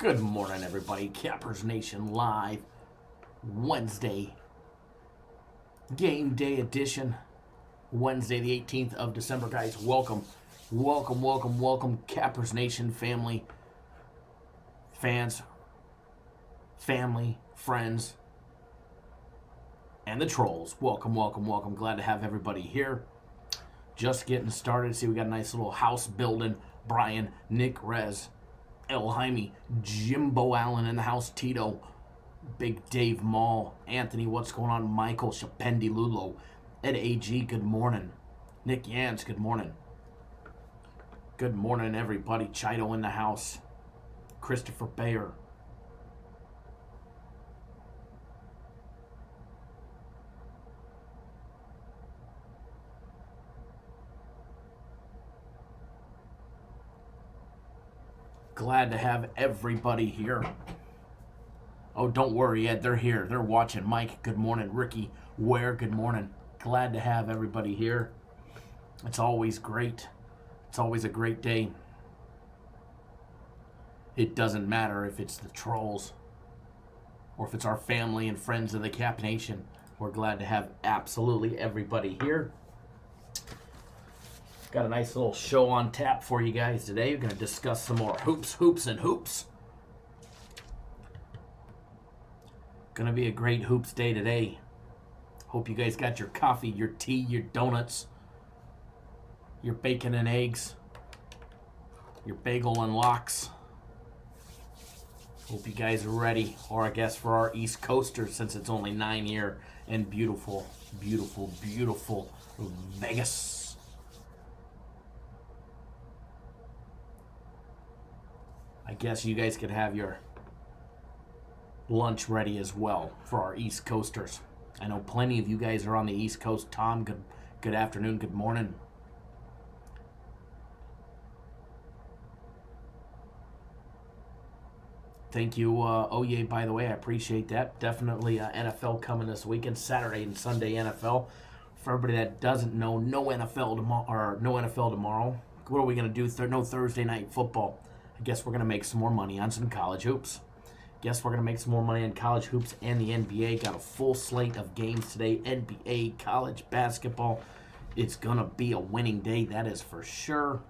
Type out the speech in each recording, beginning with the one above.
Good morning, everybody. Cappers Nation live. Wednesday. Game day edition. Wednesday, the 18th of December, guys. Welcome. Welcome, Cappers Nation family, fans, family, friends, and the trolls. Welcome. Glad to have everybody here. Just getting started. See, we got a nice little house building. Brian, Nick Rez, El Jaime, Jimbo Allen in the house, Tito, Big Dave Mall, Anthony, what's going on? Michael, Shapendi Lulo, Ed AG, good morning. Nick Yans, good morning. Good morning, everybody. Chido in the house. Christopher Bayer. Glad to have everybody here. Oh, don't worry, Ed. They're here. They're watching. Mike, good morning. Ricky, Ware, good morning. Glad to have everybody here. It's always great. It's always a great day. It doesn't matter if it's the trolls or if it's our family and friends of the Cap Nation. We're glad to have absolutely everybody here. Got a nice little show on tap for you guys today. We're going to discuss some more hoops. Going to be a great hoops day today. Hope you guys got your coffee, your tea, your donuts, your bacon and eggs, your bagel and lox. Hope you guys are ready, or I guess for our East Coasters, since it's only 9-year and beautiful Vegas. I guess you guys could have your lunch ready as well for our East Coasters. I know plenty of you guys are on the East Coast. Tom, good afternoon, good morning. Thank you, Oye, by the way, I appreciate that. Definitely NFL coming this weekend, Saturday and Sunday NFL. For everybody that doesn't know, no NFL tomorrow. What are we going to do? No Thursday night football. I guess we're going to make some more money on some college hoops. Guess we're going to make some more money on college hoops and the NBA. Got a full slate of games today. NBA, college basketball. It's going to be a winning day, that is for sure.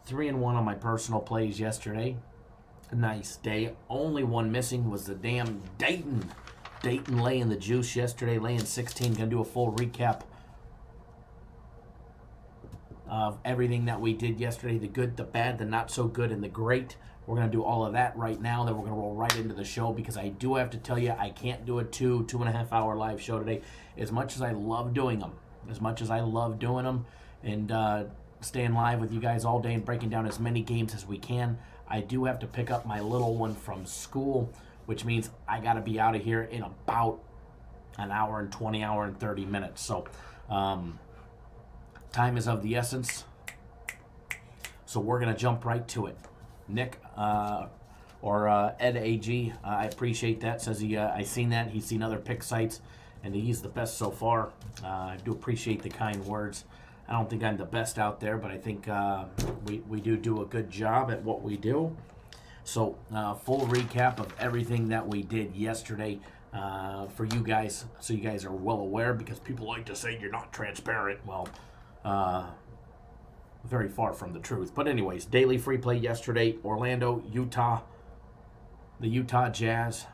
3-1 on my personal plays yesterday. A nice day. Only one missing was the damn Dayton. Dayton laying the juice yesterday, laying 16. Going to do a full recap of everything that we did yesterday, the good, the bad, the not so good, and the great. We're going to do all of that right now. Then we're going to roll right into the show, because I do have to tell you, I can't do a 2.5 hour live show today. As much as I love doing them, and staying live with you guys all day and breaking down as many games as we can, I do have to pick up my little one from school, which means I got to be out of here in about an hour and 20, hour and 30 minutes. So, time is of the essence, so we're going to jump right to it. Nick, or Ed AG, I appreciate that. Says I seen that. He's seen other pick sites, and he's the best so far. I do appreciate the kind words. I don't think I'm the best out there, but I think we do a good job at what we do. So, full recap of everything that we did yesterday for you guys, so you guys are well aware, because people like to say you're not transparent. Well, very far from the truth. But anyways, daily free play yesterday. Orlando, Utah. The Utah Jazz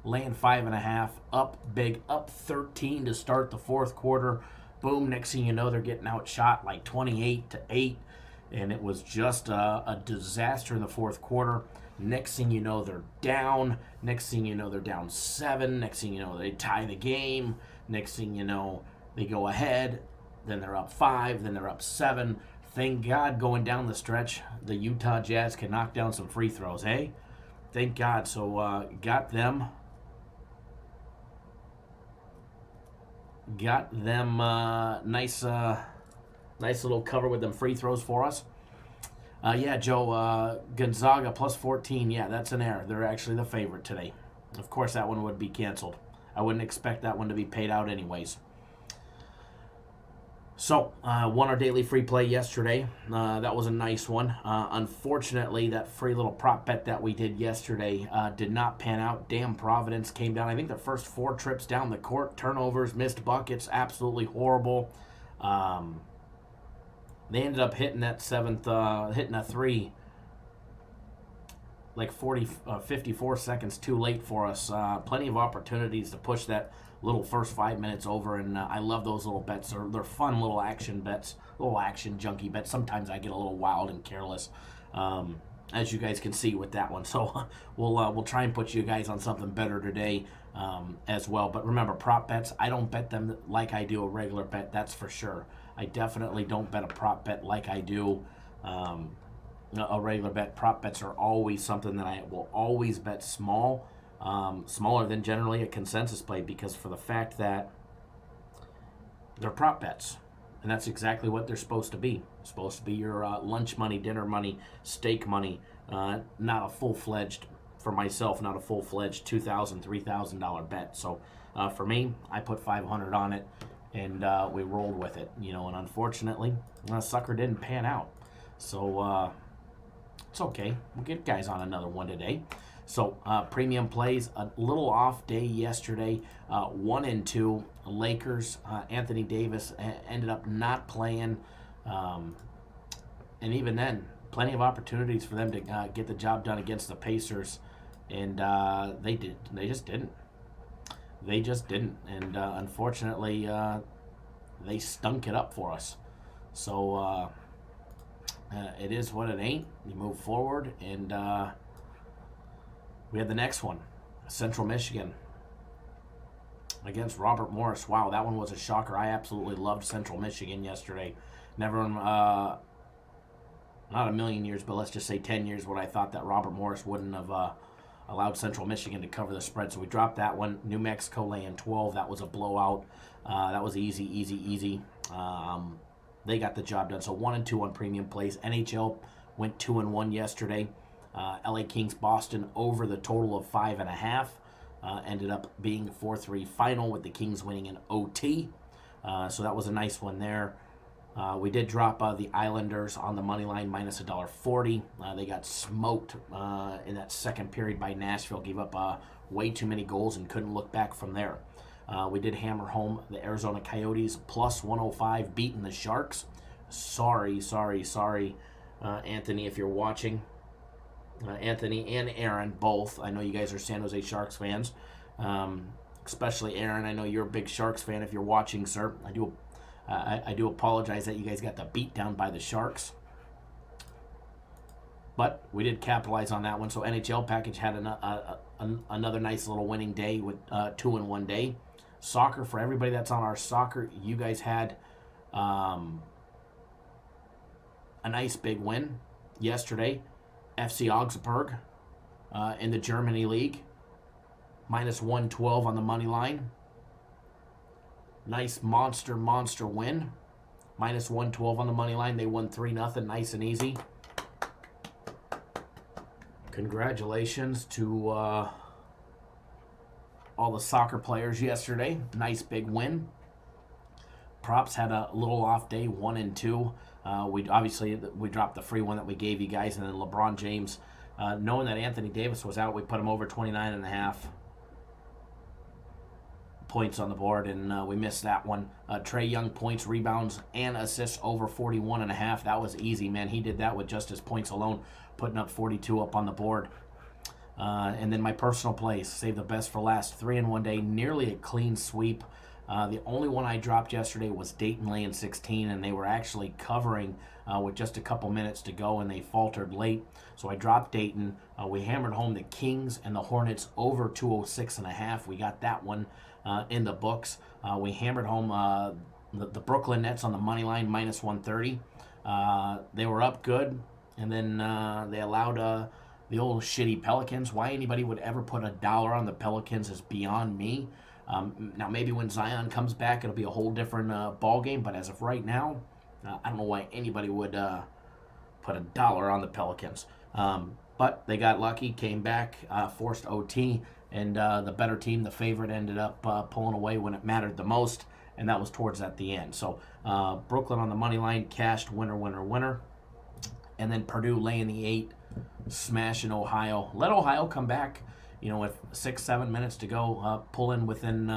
laying 5.5. Up big. Up 13 to start the fourth quarter. Boom. Next thing you know, they're getting outshot like 28-8. And it was just a disaster in the fourth quarter. Next thing you know, they're down. Next thing you know, they're down 7. Next thing you know, they tie the game. Next thing you know, they go ahead. Then they're up 5, then they're up 7. Thank God going down the stretch, the Utah Jazz can knock down some free throws, hey? Thank God. So got them nice little cover with them free throws for us. Yeah, Joe, Gonzaga plus 14. Yeah, that's an error. They're actually the favorite today. Of course, that one would be canceled. I wouldn't expect that one to be paid out anyways. So, won our daily free play yesterday. That was a nice one. Unfortunately, that free little prop bet that we did yesterday did not pan out. Damn, Providence came down. I think the first 4 trips down the court, turnovers, missed buckets, absolutely horrible. They ended up hitting that 7th, hitting a 3 like 54 seconds too late for us. Plenty of opportunities to push that little first 5 minutes over, and I love those little bets. They're fun little action bets, little action junkie bets. Sometimes I get a little wild and careless, as you guys can see with that one. So we'll try and put you guys on something better today as well. But remember, prop bets, I don't bet them like I do a regular bet. That's for sure. I definitely don't bet a prop bet like I do a regular bet. Prop bets are always something that I will always bet small. Smaller than generally a consensus play, because for the fact that they're prop bets, and that's exactly what they're supposed to be. It's supposed to be your lunch money, dinner money, steak money, not a full-fledged, for myself, not a full-fledged $2,000, $3,000 bet. So for me, I put 500 on it, and we rolled with it, and unfortunately, sucker didn't pan out. So it's okay. We'll get guys on another one today. So premium plays, a little off day yesterday. 1 and 2 Lakers. Anthony Davis ended up not playing, and even then, plenty of opportunities for them to get the job done against the Pacers, and they just didn't. And unfortunately, they stunk it up for us. So it is what it ain't. You move forward, and we had the next one, Central Michigan against Robert Morris. Wow, that one was a shocker. I absolutely loved Central Michigan yesterday. Never, not a million years, but let's just say 10 years, would I thought that Robert Morris wouldn't have allowed Central Michigan to cover the spread. So we dropped that one. New Mexico laying 12. That was a blowout. That was easy. They got the job done. So 1 and 2 on premium plays. NHL went 2 and 1 yesterday. LA Kings Boston over the total of 5.5. Ended up being 4-3 final with the Kings winning in OT. So that was a nice one there. We did drop the Islanders on the money line minus $1.40. They got smoked in that second period by Nashville. Gave up way too many goals and couldn't look back from there. We did hammer home the Arizona Coyotes plus 105, beating the Sharks. Sorry, Anthony, if you're watching. Anthony and Aaron, both. I know you guys are San Jose Sharks fans, especially Aaron. I know you're a big Sharks fan if you're watching, sir. I do apologize that you guys got the beat down by the Sharks, but we did capitalize on that one. So NHL package had another nice little winning day with 2 in 1 day. Soccer, for everybody that's on our soccer, you guys had a nice big win yesterday. FC Augsburg in the Germany League, minus 112 on the money line. Nice monster win. Minus 112 on the money line. They won 3-0, nice and easy. Congratulations to all the soccer players yesterday. Nice big win. Props had a little off day, 1 and 2. We dropped the free one that we gave you guys, and then LeBron James, knowing that Anthony Davis was out, we put him over 29.5 points on the board, and we missed that one. Trae Young points, rebounds, and assists over 41.5. That was easy, man. He did that with just his points alone, putting up 42 up on the board. And then my personal plays, save the best for last. 3 in 1 day, nearly a clean sweep. The only one I dropped yesterday was Dayton laying 16, and they were actually covering with just a couple minutes to go, and they faltered late. So I dropped Dayton. We hammered home the Kings and the Hornets over 206.5. We got that one in the books. We hammered home the Brooklyn Nets on the money line, minus 130. They were up good, and then they allowed the old shitty Pelicans. Why anybody would ever put $1 on the Pelicans is beyond me. Now, maybe when Zion comes back, it'll be a whole different ball game. But as of right now, I don't know why anybody would put $1 on the Pelicans. But they got lucky, came back, forced OT, and the better team, the favorite, ended up pulling away when it mattered the most. and that was towards at the end. So Brooklyn on the money line, cashed, winner, winner, winner. And then Purdue laying the 8, smashing Ohio. Let Ohio come back, with 6-7 minutes to go, pull in within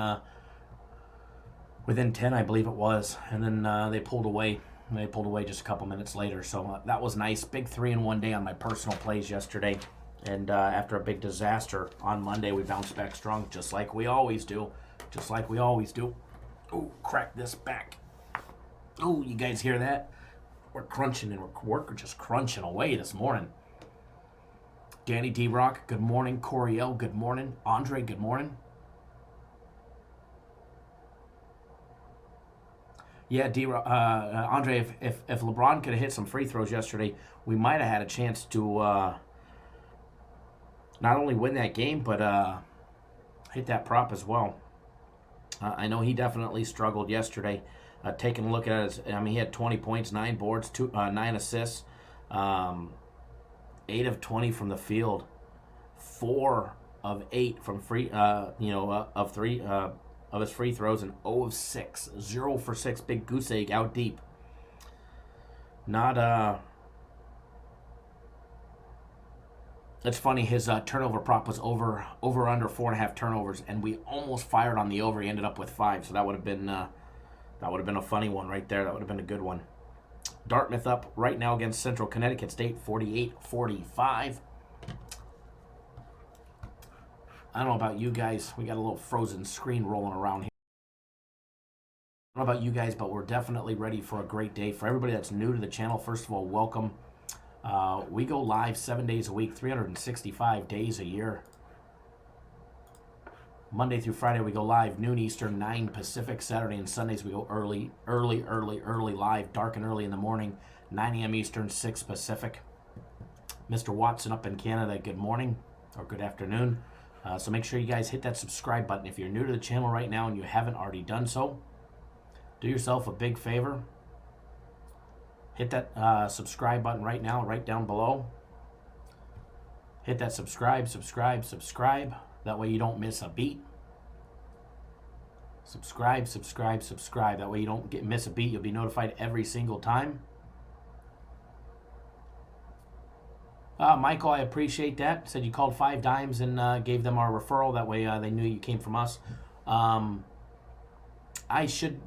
10, I believe it was, and then they pulled away. They pulled away just a couple minutes later, so that was nice. Big 3 in one day on my personal plays yesterday, and after a big disaster on Monday, we bounced back strong, just like we always do. Just like we always do. Ooh, crack this back. Ooh, you guys hear that? We're crunching and we're just crunching away this morning. Danny D-Rock, good morning. Coriel, good morning. Andre, good morning. Yeah, Andre, if LeBron could have hit some free throws yesterday, we might have had a chance to not only win that game, but hit that prop as well. I know he definitely struggled yesterday. Taking a look at it, he had 20 points, 9 boards, 9 assists, 8 of 20 from the field, 4 of 8 from free, of 3 of his free throws, and 0 of 6, 0 for 6, big goose egg out deep. It's funny, his turnover prop was over under 4.5 turnovers, and we almost fired on the over. He ended up with 5, so that would have been a funny one right there. That would have been a good one. Dartmouth up right now against Central Connecticut State, 48-45. I don't know about you guys. We got a little frozen screen rolling around here. I don't know about you guys, but we're definitely ready for a great day. For everybody that's new to the channel, first of all, welcome. We go live 7 days a week, 365 days a year. Monday through Friday, we go live noon Eastern, 9 Pacific. Saturday and Sundays, we go early live, dark and early in the morning, 9 a.m. Eastern, 6 Pacific. Mr. Watson up in Canada, good morning or good afternoon. So make sure you guys hit that subscribe button. If you're new to the channel right now and you haven't already done so, do yourself a big favor. Hit that subscribe button right now, right down below. Hit that subscribe. That way you don't miss a beat. Subscribe. That way you don't miss a beat. You'll be notified every single time. Michael, I appreciate that. Said you called 5 dimes and gave them our referral. That way they knew you came from us.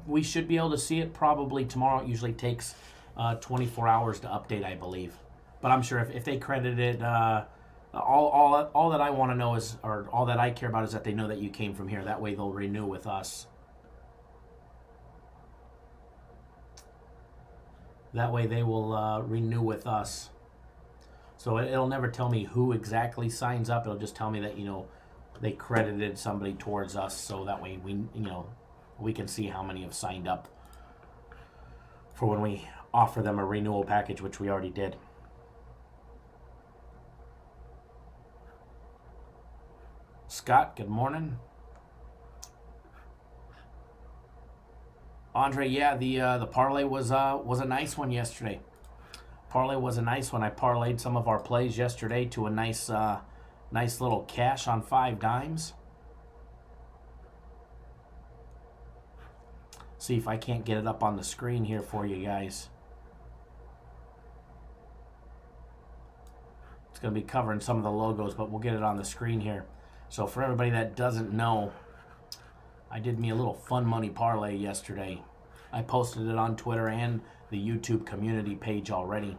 We should be able to see it probably tomorrow. It usually takes 24 hours to update, I believe. But I'm sure if they credit it, all that I want to know is, or all that I care about is that they know that you came from here. That way they'll renew with us. That way they will renew with us. So it'll never tell me who exactly signs up. It'll just tell me that, they credited somebody towards us. So that way we can see how many have signed up for when we offer them a renewal package, which we already did. Scott, good morning. Andre, yeah, the parlay was a nice one yesterday. Parlay was a nice one. I parlayed some of our plays yesterday to a nice little cash on 5 dimes. See if I can't get it up on the screen here for you guys. It's going to be covering some of the logos, but we'll get it on the screen here. So for everybody that doesn't know, I did me a little fun money parlay yesterday. I posted it on Twitter and the YouTube community page already.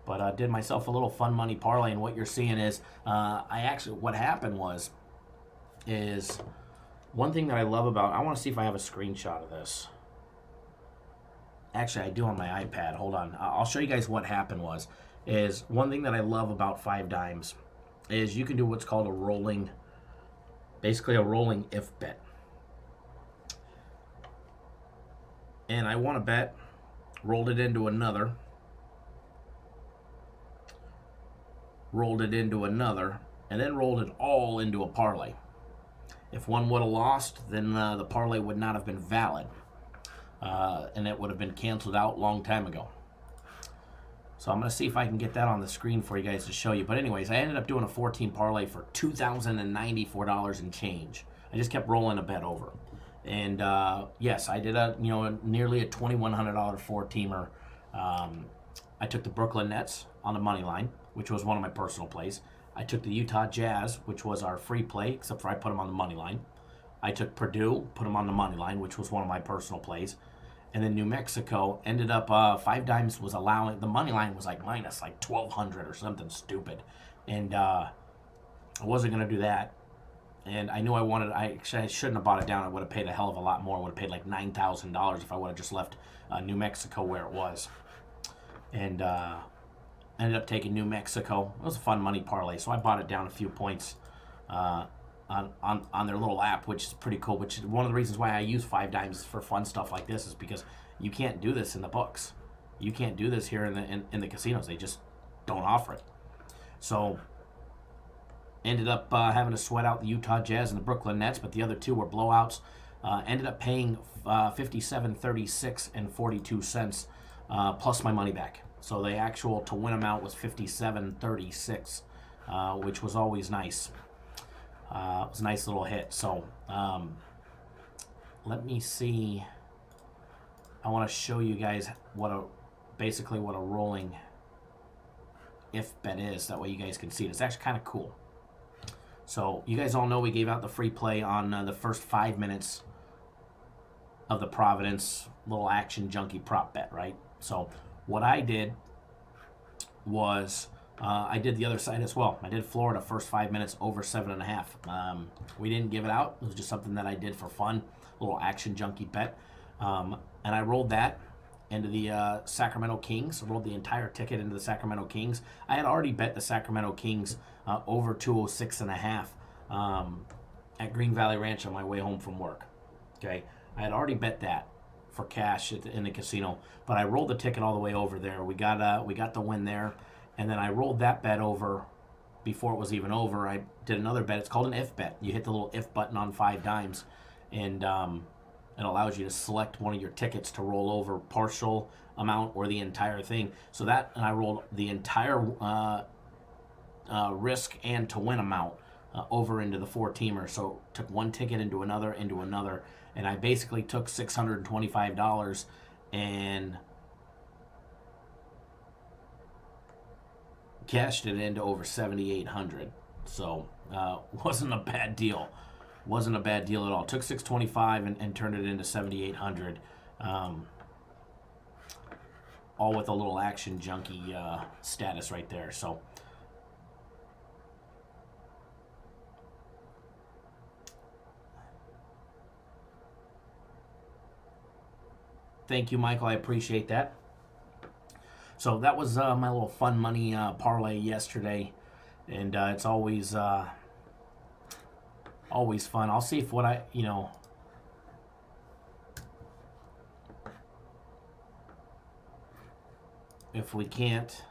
But I did myself a little fun money parlay, and what you're seeing is, what happened is one thing that I love about, I want to see if I have a screenshot of this. Actually, I do on my iPad. Hold on. I'll show you guys what happened is one thing that I love about 5 dimes is you can do what's called basically a rolling if bet. And I want to bet, rolled it into another, and then rolled it all into a parlay. If one would have lost, then the parlay would not have been valid, and it would have been canceled out a long time ago. So I'm going to see if I can get that on the screen for you guys to show you. But anyways, I ended up doing a 14 parlay for $2,094 and change. I just kept rolling a bet over. And yes, I did a nearly a $2,100 four-teamer. I took the Brooklyn Nets on the money line, which was one of my personal plays. I took the Utah Jazz, which was our free play, except for I put them on the money line. I took Purdue, put them on the money line, which was one of my personal plays. And then New Mexico ended up 5 dimes was allowing, the money line was like minus like 1,200 or something stupid. And I wasn't going to do that. And I knew I shouldn't have bought it down. I would have paid a hell of a lot more. I would have paid like $9,000 if I would have just left New Mexico where it was. And ended up taking New Mexico. It was a fun money parlay, so I bought it down a few points on their little app, which is pretty cool. Which is one of the reasons why I use 5 dimes for fun stuff like this, is because you can't do this in the books. You can't do this here in the casinos. They just don't offer it. So ended up having to sweat out the Utah Jazz and the Brooklyn Nets, but the other two were blowouts. Ended up paying $57.36 and 42 cents plus my money back. So the actual to win amount was $57.36, which was always nice. It was a nice little hit. So let me see. I want to show you guys basically what a rolling if bet is. That way you guys can see it. It's actually kind of cool. So you guys all know we gave out the free play on the first 5 minutes of the Providence little action junkie prop bet, right? So what I did was I did the other side as well. I did Florida first 5 minutes over 7.5. We didn't give it out. It was just something that I did for fun, a little action junkie bet. And I rolled that into the Sacramento Kings. I rolled the entire ticket into the Sacramento Kings. I had already bet the Sacramento Kings over 206.5 at Green Valley Ranch on my way home from work. Okay, I had already bet that for cash in the casino, but I rolled the ticket all the way over there. We got the win there, and then I rolled that bet over before it was even over. I did another bet. It's called an if bet. You hit the little if button on 5 dimes, and it allows you to select one of your tickets to roll over partial amount or the entire thing. So that, and I rolled the entire risk and to win amount over into the 4-teamer. So took one ticket into another, and I basically took $625 and cashed it into over 7,800. So wasn't a bad deal. Wasn't a bad deal at all. Took 625 and turned it into 7,800. All with a little action junkie status right there. So thank you, Michael. I appreciate that. So that was my little fun money parlay yesterday, and it's always fun. I'll see if if we can't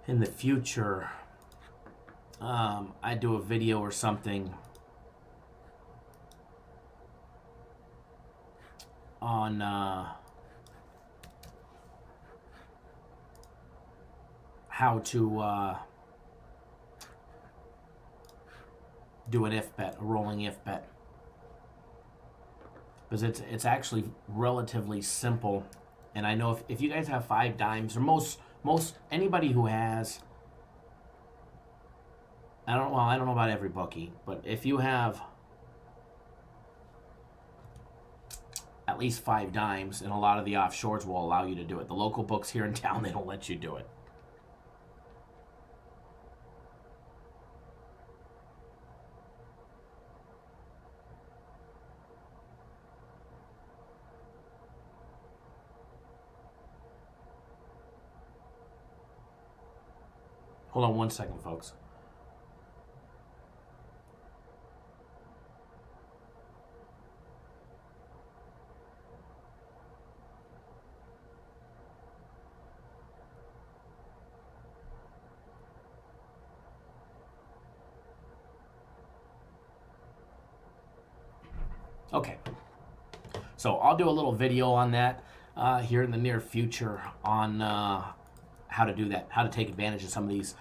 in the future, I do a video or something on how to do an if bet, a rolling if bet, because it's actually relatively simple. And I know if you guys have 5 dimes, or most anybody who has, I don't know about every bookie, but if you have at least 5 dimes, and a lot of the offshores will allow you to do it. The local books here in town, they don't let you do it. Hold on one second, folks. Okay, so I'll do a little video on that here in the near future on how to do that, how to take advantage of some of these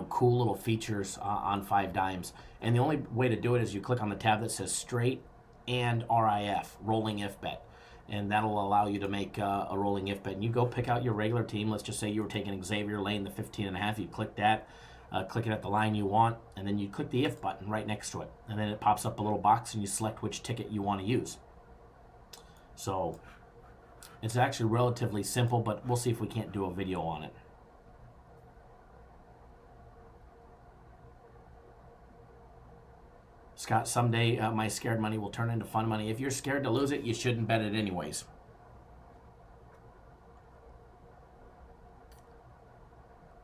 cool little features on 5 Dimes. And the only way to do it is you click on the tab that says straight and RIF, rolling if bet. And that'll allow you to make a rolling if bet. And you go pick out your regular team. Let's just say you were taking Xavier laying the 15.5. You click that, click it at the line you want, and then you click the if button right next to it. And then it pops up a little box and you select which ticket you want to use. So it's actually relatively simple, but we'll see if we can't do a video on it. Scott, someday my scared money will turn into fun money. If you're scared to lose it, you shouldn't bet it anyways.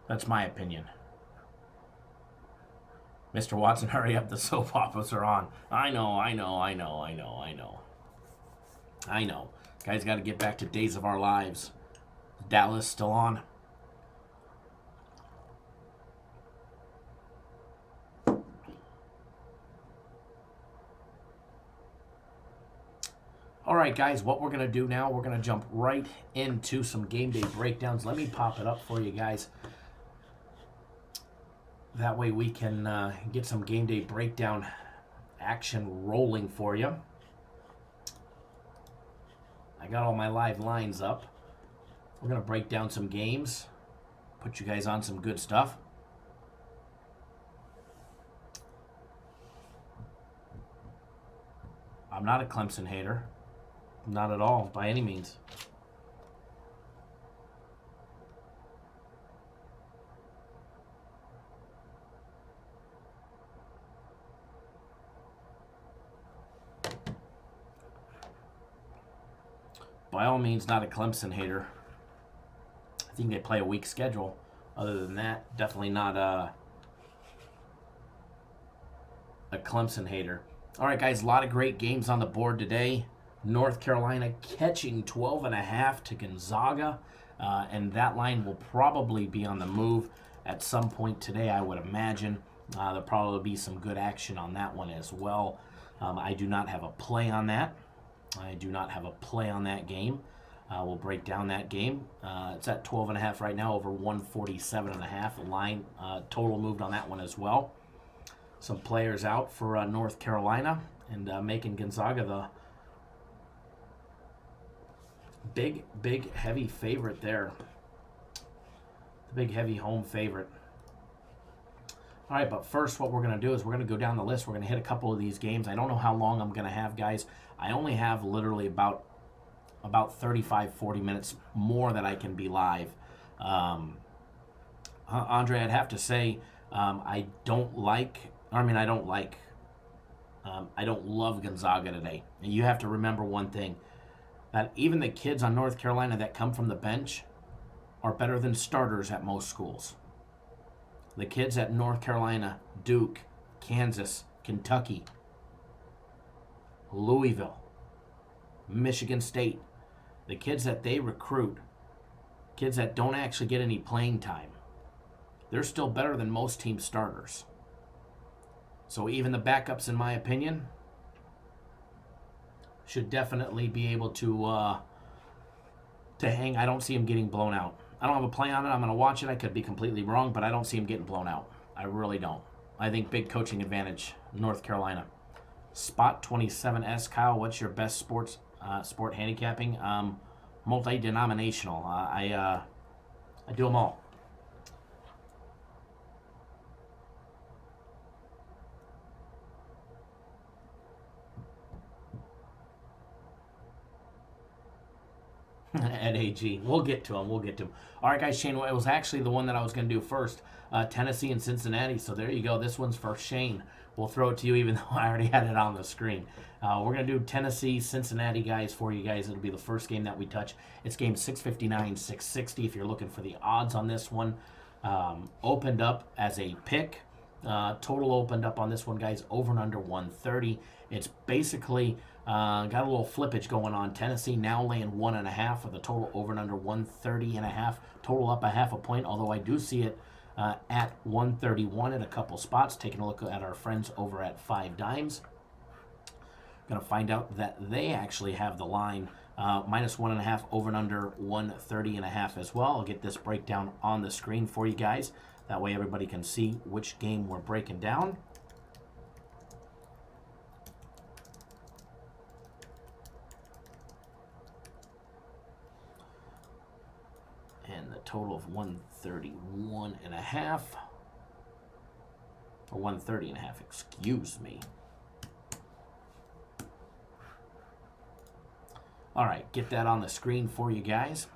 That's my opinion. Mr. Watson, hurry up. The soap operas are on. I know. Guys got to get back to Days of Our Lives. Dallas still on. All right, guys, what we're going to do now, we're going to jump right into some game day breakdowns. Let me pop it up for you guys. That way we can get some game day breakdown action rolling for you. I got all my live lines up. We're going to break down some games, put you guys on some good stuff. I'm not a Clemson hater. Not at all, by any means. By all means, not a Clemson hater. I think they play a weak schedule. Other than that, definitely not a Clemson hater. All right, guys, a lot of great games on the board today. North Carolina catching 12.5 to Gonzaga, and that line will probably be on the move at some point today, I would imagine. There'll probably be some good action on that one as well. I do not have a play on that. Game. We'll break down that game. It's at 12.5 right now, over 147.5. The line total moved on that one as well. Some players out for North Carolina, and making Gonzaga the big, heavy favorite there. The big, heavy home favorite. All right, but first what we're going to do is we're going to go down the list. We're going to hit a couple of these games. I don't know how long I'm going to have, guys. I only have literally about 35, 40 minutes more that I can be live. Andre, I'd have to say I don't love Gonzaga today. And you have to remember one thing, that even the kids on North Carolina that come from the bench are better than starters at most schools. The kids at North Carolina, Duke, Kansas, Kentucky, Louisville, Michigan State, the kids that they recruit, kids that don't actually get any playing time, they're still better than most team starters. So even the backups, in my opinion, should definitely be able to hang. I don't see him getting blown out. I don't have a play on it. I'm going to watch it. I could be completely wrong, but I don't see him getting blown out. I really don't. I think big coaching advantage, North Carolina. Spot 27S. Kyle, what's your best sport handicapping? Multi-denominational. I do them all. At AG. We'll get to him. All right, guys, Shane, it was actually the one that I was going to do first. Tennessee and Cincinnati. So there you go. This one's for Shane. We'll throw it to you even though I already had it on the screen. We're going to do Tennessee, Cincinnati, guys, for you guys. It'll be the first game that we touch. It's game 659, 660 if you're looking for the odds on this one. Opened up as a pick. Total opened up on this one, guys, over and under 130. It's basically got a little flippage going on. Tennessee now laying 1.5 for the total over and under 130.5. Total up a half a point, although I do see it at 131 at a couple spots. Taking a look at our friends over at 5Dimes. Going to find out that they actually have the line minus 1.5 over and under 130.5 as well. I'll get this breakdown on the screen for you guys. That way everybody can see which game we're breaking down. And the total of 131.5. Or 130.5, excuse me. All right, get that on the screen for you guys.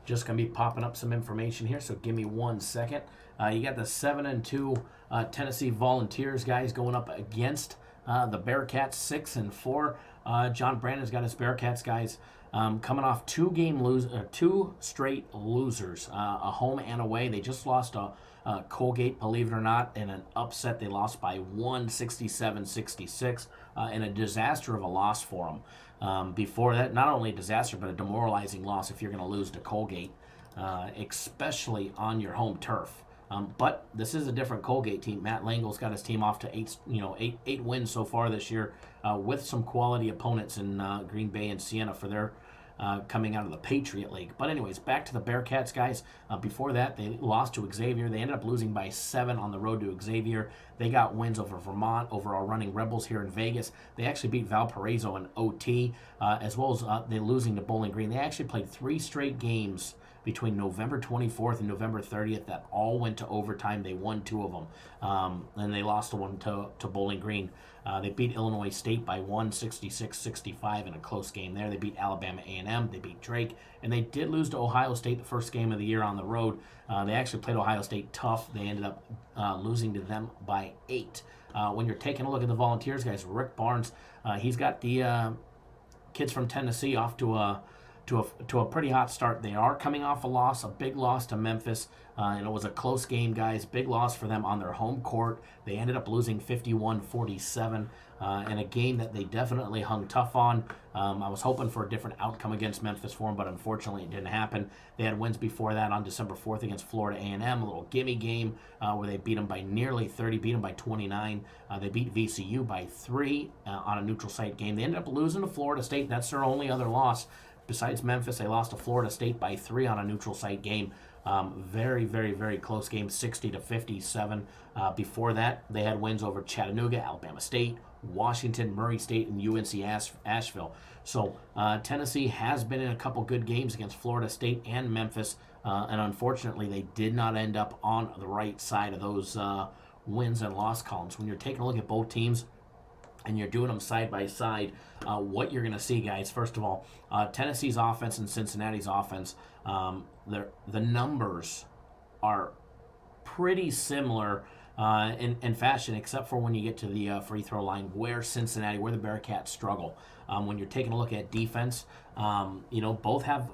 Just going to be popping up some information here, so give me 1 second. You got the 7-2 Tennessee Volunteers guys going up against the Bearcats, 6-4. John Brandon's got his Bearcats guys coming off two straight losers, a home and away. They just lost a Colgate, believe it or not, in an upset. They lost by 167-66 in a disaster of a loss for them. Before that, not only a disaster, but a demoralizing loss if you're going to lose to Colgate, especially on your home turf. But this is a different Colgate team. Matt Langle's got his team off to eight wins so far this year, with some quality opponents in Green Bay and Siena for their coming out of the Patriot League. But anyways, back to the Bearcats, guys. Before that, they lost to Xavier. They ended up losing by 7 on the road to Xavier. They got wins over Vermont, over our running Rebels here in Vegas. They actually beat Valparaiso in OT, as well as they losing to Bowling Green. They actually played 3 straight games between November 24th and November 30th that all went to overtime. They won 2 of them, and they lost one to Bowling Green. They beat Illinois State by 166-65 in a close game there. They beat Alabama A&M. They beat Drake. And they did lose to Ohio State the first game of the year on the road. They actually played Ohio State tough. They ended up losing to them by 8. When you're taking a look at the Volunteers, guys, Rick Barnes, he's got the kids from Tennessee off to a pretty hot start. They are coming off a loss, a big loss to Memphis, and it was a close game, guys. Big loss for them on their home court. They ended up losing 51-47 in a game that they definitely hung tough on. I was hoping for a different outcome against Memphis for them, but unfortunately it didn't happen. They had wins before that on December 4th against Florida A&M, a little gimme game where they beat them by nearly 30, beat them by 29. They beat VCU by 3 on a neutral site game. They ended up losing to Florida State. That's their only other loss. Besides Memphis, they lost to Florida State by 3 on a neutral site game. Very, very, very close game, 60-57. Before that, they had wins over Chattanooga, Alabama State, Washington, Murray State, and UNC Asheville. So Tennessee has been in a couple good games against Florida State and Memphis, and unfortunately, they did not end up on the right side of those wins and loss columns. When you're taking a look at both teams, and you're doing them side by side, what you're going to see, guys, first of all, Tennessee's offense and Cincinnati's offense, the numbers are pretty similar in fashion, except for when you get to the free throw line, where the Bearcats struggle. When you're taking a look at defense, both have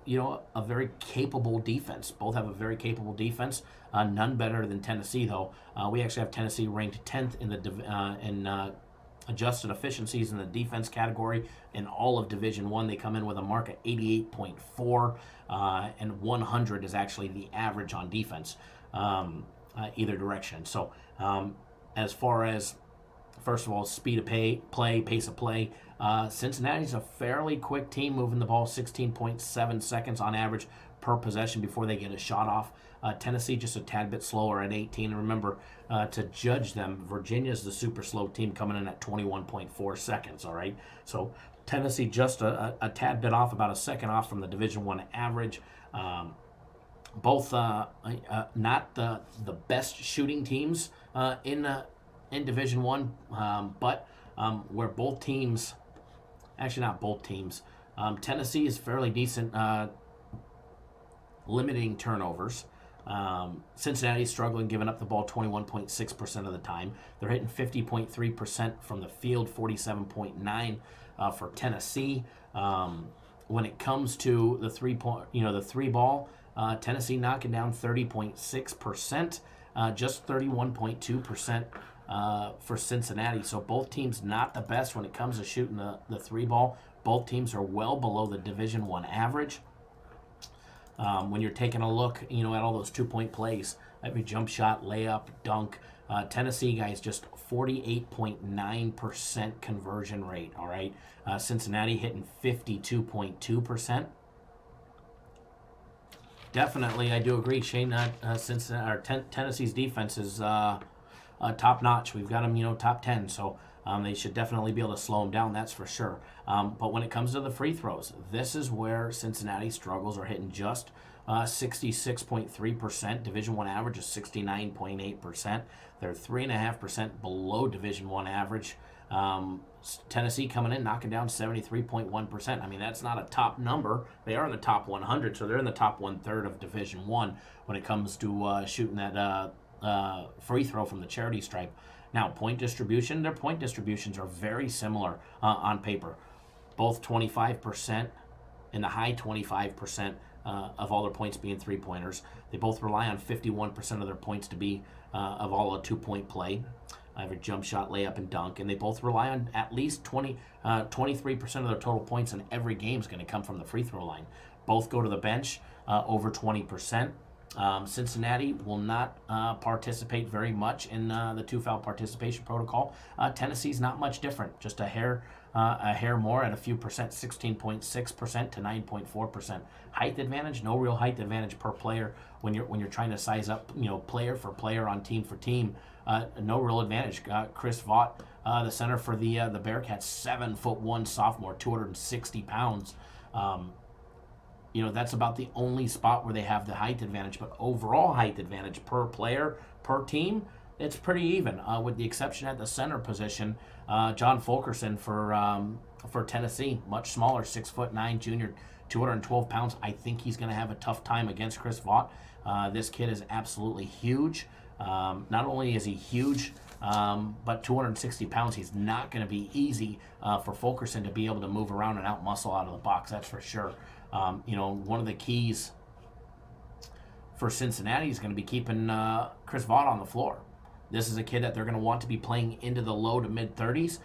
a very capable defense. None better than Tennessee, though. We actually have Tennessee ranked 10th in the adjusted efficiencies in the defense category in all of Division I. They come in with a mark at 88.4, and 100 is actually the average on defense, either direction. So as far as, first of all, speed of play, pace of play, Cincinnati's a fairly quick team, moving the ball 16.7 seconds on average per possession before they get a shot off. Tennessee just a tad bit slower at 18. And remember, to judge them, Virginia's the super slow team coming in at 21.4 seconds, all right? So Tennessee just a tad bit off, about a second off from the Division I average. Both not the best shooting teams in Division I, but where both teams, actually not both teams, Tennessee is fairly decent limiting turnovers. Cincinnati's struggling, giving up the ball 21.6% of the time. They're hitting 50.3% from the field, 47.9% for Tennessee. When it comes to the three ball, Tennessee knocking down 30.6%, just 31.2% for Cincinnati. So both teams not the best when it comes to shooting the 3 ball. Both teams are well below the Division I average. When you're taking a look, at all those 2-point plays, every jump shot, layup, dunk, Tennessee, guys, just 48.9% conversion rate, all right? Cincinnati hitting 52.2%. Definitely, I do agree, Shane. Since Tennessee's defense is top notch, we've got them, top 10. So they should definitely be able to slow them down. That's for sure. But when it comes to the free throws, this is where Cincinnati struggles. Are hitting just 66.3%. Division One average is 69.8%. They're 3.5% below Division One average. Tennessee coming in, knocking down 73.1%. I mean, that's not a top number. They are in the top 100, so they're in the top 1/3 of Division One when it comes to shooting that free throw from the charity stripe. Now, point distribution, their point distributions are very similar on paper. Both 25%, in the high 25% of all their points being three-pointers. They both rely on 51% of their points to be of all a two-point play. I have a jump shot, layup, and dunk, and they both rely on at least 23% of their total points in every game is going to come from the free throw line. Both go to the bench over 20%. Cincinnati will not participate very much in the two-foul participation protocol. Tennessee's not much different, just a hair more at a few percent, 16.6% to 9.4%. Height advantage, no real height advantage per player when you're trying to size up, player for player on team for team. No real advantage. Chris Vaught, the center for the Bearcats, 7'1" sophomore, 260 pounds. That's about the only spot where they have the height advantage. But overall height advantage per player, per team, it's pretty even, with the exception at the center position. John Fulkerson for Tennessee, much smaller, 6'9" junior, 212 pounds. I think he's going to have a tough time against Chris Vaught. This kid is absolutely huge. Not only is he huge, but 260 pounds, he's not going to be easy for Fulkerson to be able to move around and out-muscle out of the box, that's for sure. One of the keys for Cincinnati is going to be keeping Chris Vaught on the floor. This is a kid that they're going to want to be playing into the low to mid-30s.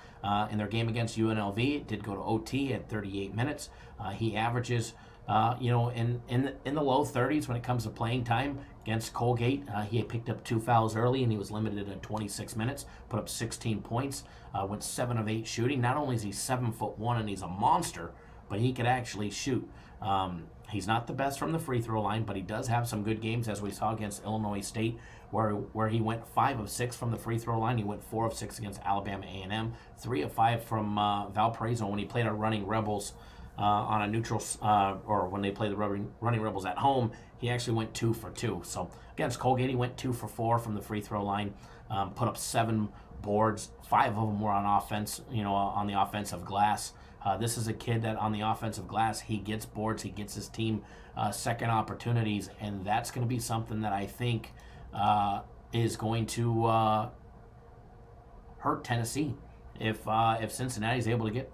In their game against UNLV, it did go to OT at 38 minutes. He averages, in the low 30s when it comes to playing time. Against Colgate, he had picked up 2 fouls early, and he was limited at 26 minutes, put up 16 points, went 7 of 8 shooting. Not only is he 7'1" and he's a monster, but he could actually shoot. He's not the best from the free throw line, but he does have some good games, as we saw against Illinois State, where he went 5 of 6 from the free throw line. He went 4 of 6 against Alabama A&M, 3 of 5 from Valparaiso when he played our Running Rebels on a neutral, or when they played the Running Rebels at home. He actually went 2 for 2. So against Colgate, he went 2 for 4 from the free throw line, put up 7 boards. 5 of them were on offense, on the offensive glass. This is a kid that on the offensive glass, he gets boards, he gets his team second opportunities, and that's going to be something that I think is going to hurt Tennessee. If Cincinnati is able to get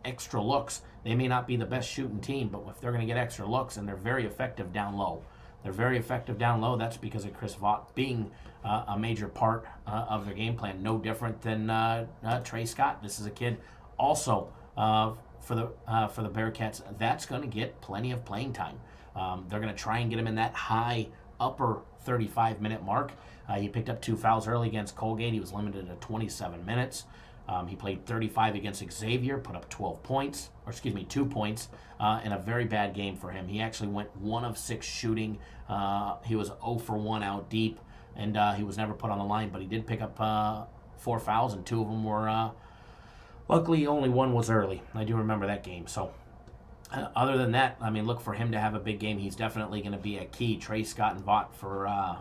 extra looks, they may not be the best shooting team, but if they're going to get extra looks, and they're very effective down low. That's because of Chris Vaught being a major part of their game plan. No different than Trey Scott. This is a kid also for the Bearcats that's going to get plenty of playing time. They're going to try and get him in that high upper 35-minute mark. He picked up 2 fouls early against Colgate. He was limited to 27 minutes. He played 35 against Xavier, put up 2 points in a very bad game for him. He actually went 1 of 6 shooting. He was 0 for 1 out deep, and he was never put on the line, but he did pick up 4 fouls, and 2 of them were, luckily only 1 was early. I do remember that game. So other than that, look for him to have a big game. He's definitely going to be a key. Trey Scott and Vaught for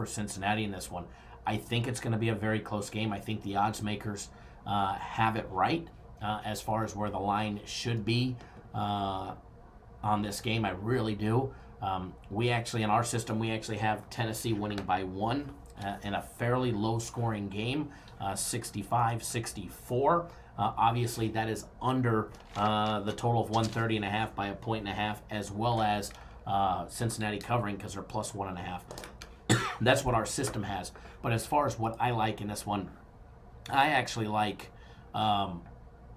Cincinnati in this one. I think it's going to be a very close game. I think the odds makers have it right as far as where the line should be on this game. I really do. We actually, in our system, have Tennessee winning by 1 in a fairly low-scoring game, 65-64. Obviously, that is under the total of 130.5 by 1.5 points, as well as Cincinnati covering because they're plus 1.5. That's what our system has. But as far as what I like in this one, I actually like I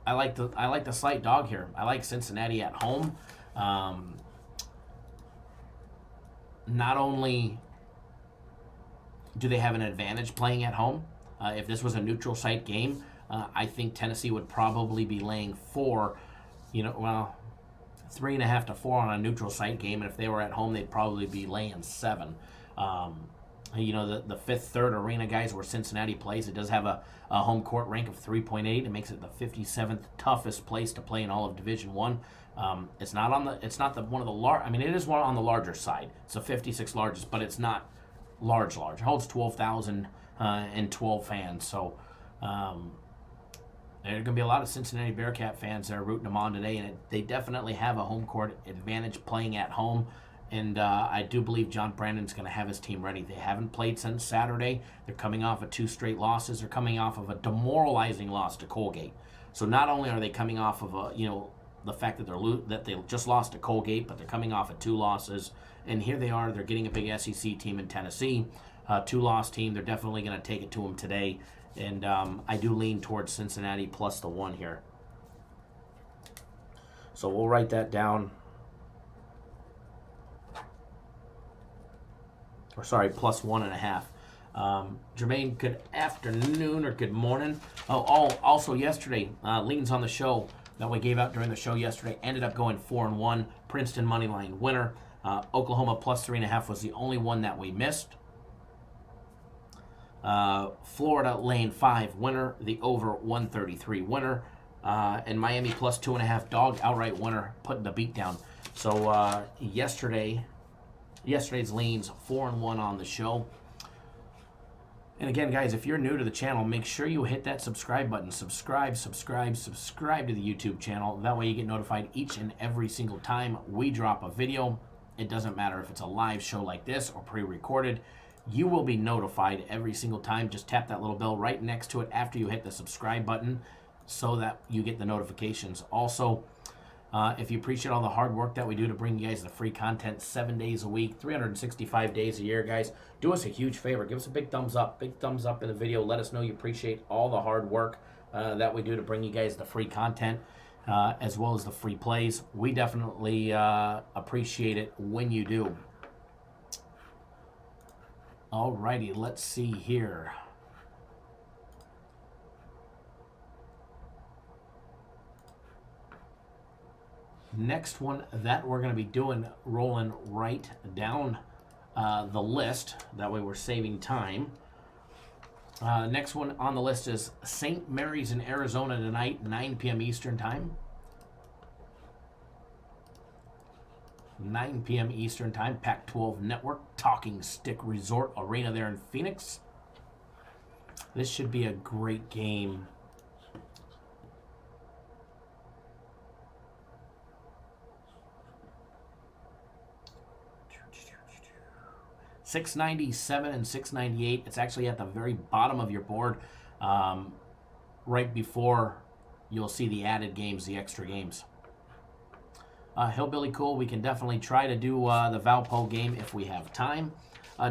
like the slight dog here. I like Cincinnati at home. Not only do they have an advantage playing at home, if this was a neutral site game, I think Tennessee would probably be laying 4. 3.5 to 4 on a neutral site game, and if they were at home, they'd probably be laying 7. The fifth, third arena, guys, where Cincinnati plays, it does have a home court rank of 3.8. It makes it the 57th toughest place to play in all of Division One. It's not one of the large. I mean, it is one on the larger side. It's the 56th largest, but it's not large. It holds 12,012 fans. So there are going to be a lot of Cincinnati Bearcat fans that are rooting them on today, and they definitely have a home court advantage playing at home. And I do believe John Brandon's going to have his team ready. They haven't played since Saturday. They're coming off of 2 straight losses. They're coming off of a demoralizing loss to Colgate. So not only are they coming off of the fact that they just lost to Colgate, but they're coming off of 2 losses. And here they are. They're getting a big SEC team in Tennessee, 2-loss team. They're definitely going to take it to them today. And I do lean towards Cincinnati plus the 1 here. So we'll write that down. Plus 1.5. Jermaine, good afternoon or good morning. Also yesterday, leans on the show that we gave out during the show yesterday ended up going 4-1. Princeton moneyline winner. Oklahoma plus 3.5 was the only one that we missed. Florida lane 5 winner. The over 133 winner. And Miami plus 2.5 dog outright winner, putting the beat down. So yesterday's leans 4-1 on the show. And again, guys, if you're new to the channel, make sure you hit that subscribe button. Subscribe to the YouTube channel. That way you get notified each and every single time we drop a video. It doesn't matter if it's a live show like this or pre-recorded. You will be notified every single time. Just tap that little bell right next to it after you hit the subscribe button so that you get the notifications. Also, if you appreciate all the hard work that we do to bring you guys the free content 7 days a week, 365 days a year, guys, do us a huge favor. Give us a big thumbs up. Big thumbs up in the video. Let us know you appreciate all the hard work that we do to bring you guys the free content as well as the free plays. We definitely appreciate it when you do. Alrighty, let's see here. Next one that we're going to be doing, rolling right down the list. That way we're saving time. Next one on the list is St. Mary's in Arizona tonight, 9 p.m. Eastern time. 9 p.m. Eastern time, Pac-12 Network, Talking Stick Resort Arena there in Phoenix. This should be a great game. $697 and $698. It's actually at the very bottom of your board, right before you'll see the added games, the extra games. Hillbilly Cool, we can definitely try to do the Valpo game if we have time.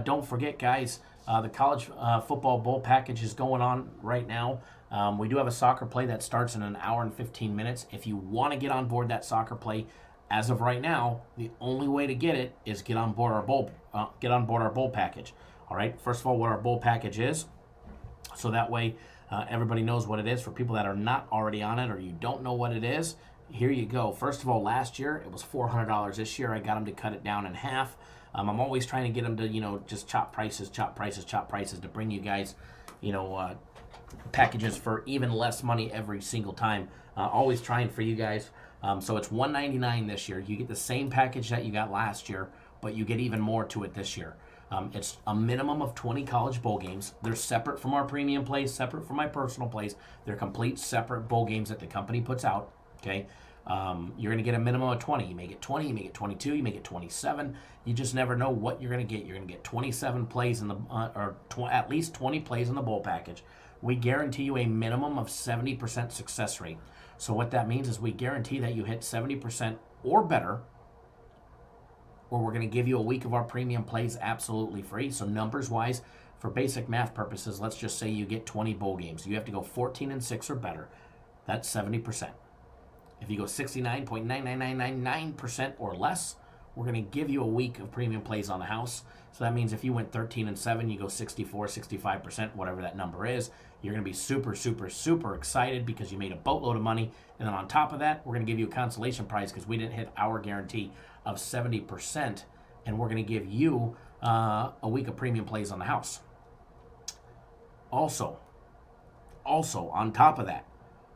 Don't forget, guys, the college football bowl package is going on right now. We do have a soccer play that starts in 1 hour and 15 minutes. If you want to get on board that soccer play, as of right now, the only way to get it is get on board our bowl package. All right. First of all, what our bowl package is, so that way everybody knows what it is. For people that are not already on it or you don't know what it is, here you go. First of all, last year it was $400. This year I got them to cut it down in half. I'm always trying to get them to just chop prices to bring you guys, packages for even less money every single time. Always trying for you guys. So it's $199 this year. You get the same package that you got last year, but you get even more to it this year. It's a minimum of 20 college bowl games. They're separate from our premium plays, separate from my personal plays. They're complete separate bowl games that the company puts out. Okay, you're going to get a minimum of 20. You may get 20, you may get 22, you may get 27. You just never know what you're going to get. You're going to get 27 plays in the, at least 20 plays in the bowl package. We guarantee you a minimum of 70% success rate. So what that means is we guarantee that you hit 70% or better, or we're going to give you a week of our premium plays absolutely free. So numbers-wise, for basic math purposes, let's just say you get 20 bowl games. You have to go 14-6 or better. That's 70%. If you go 69.99999% or less, we're going to give you a week of premium plays on the house. So that means if you went 13-7, you go 64, 65%, whatever that number is. You're going to be super, super, super excited because you made a boatload of money. And then on top of that, we're going to give you a consolation prize because we didn't hit our guarantee of 70%. And we're going to give you a week of premium plays on the house. Also, on top of that,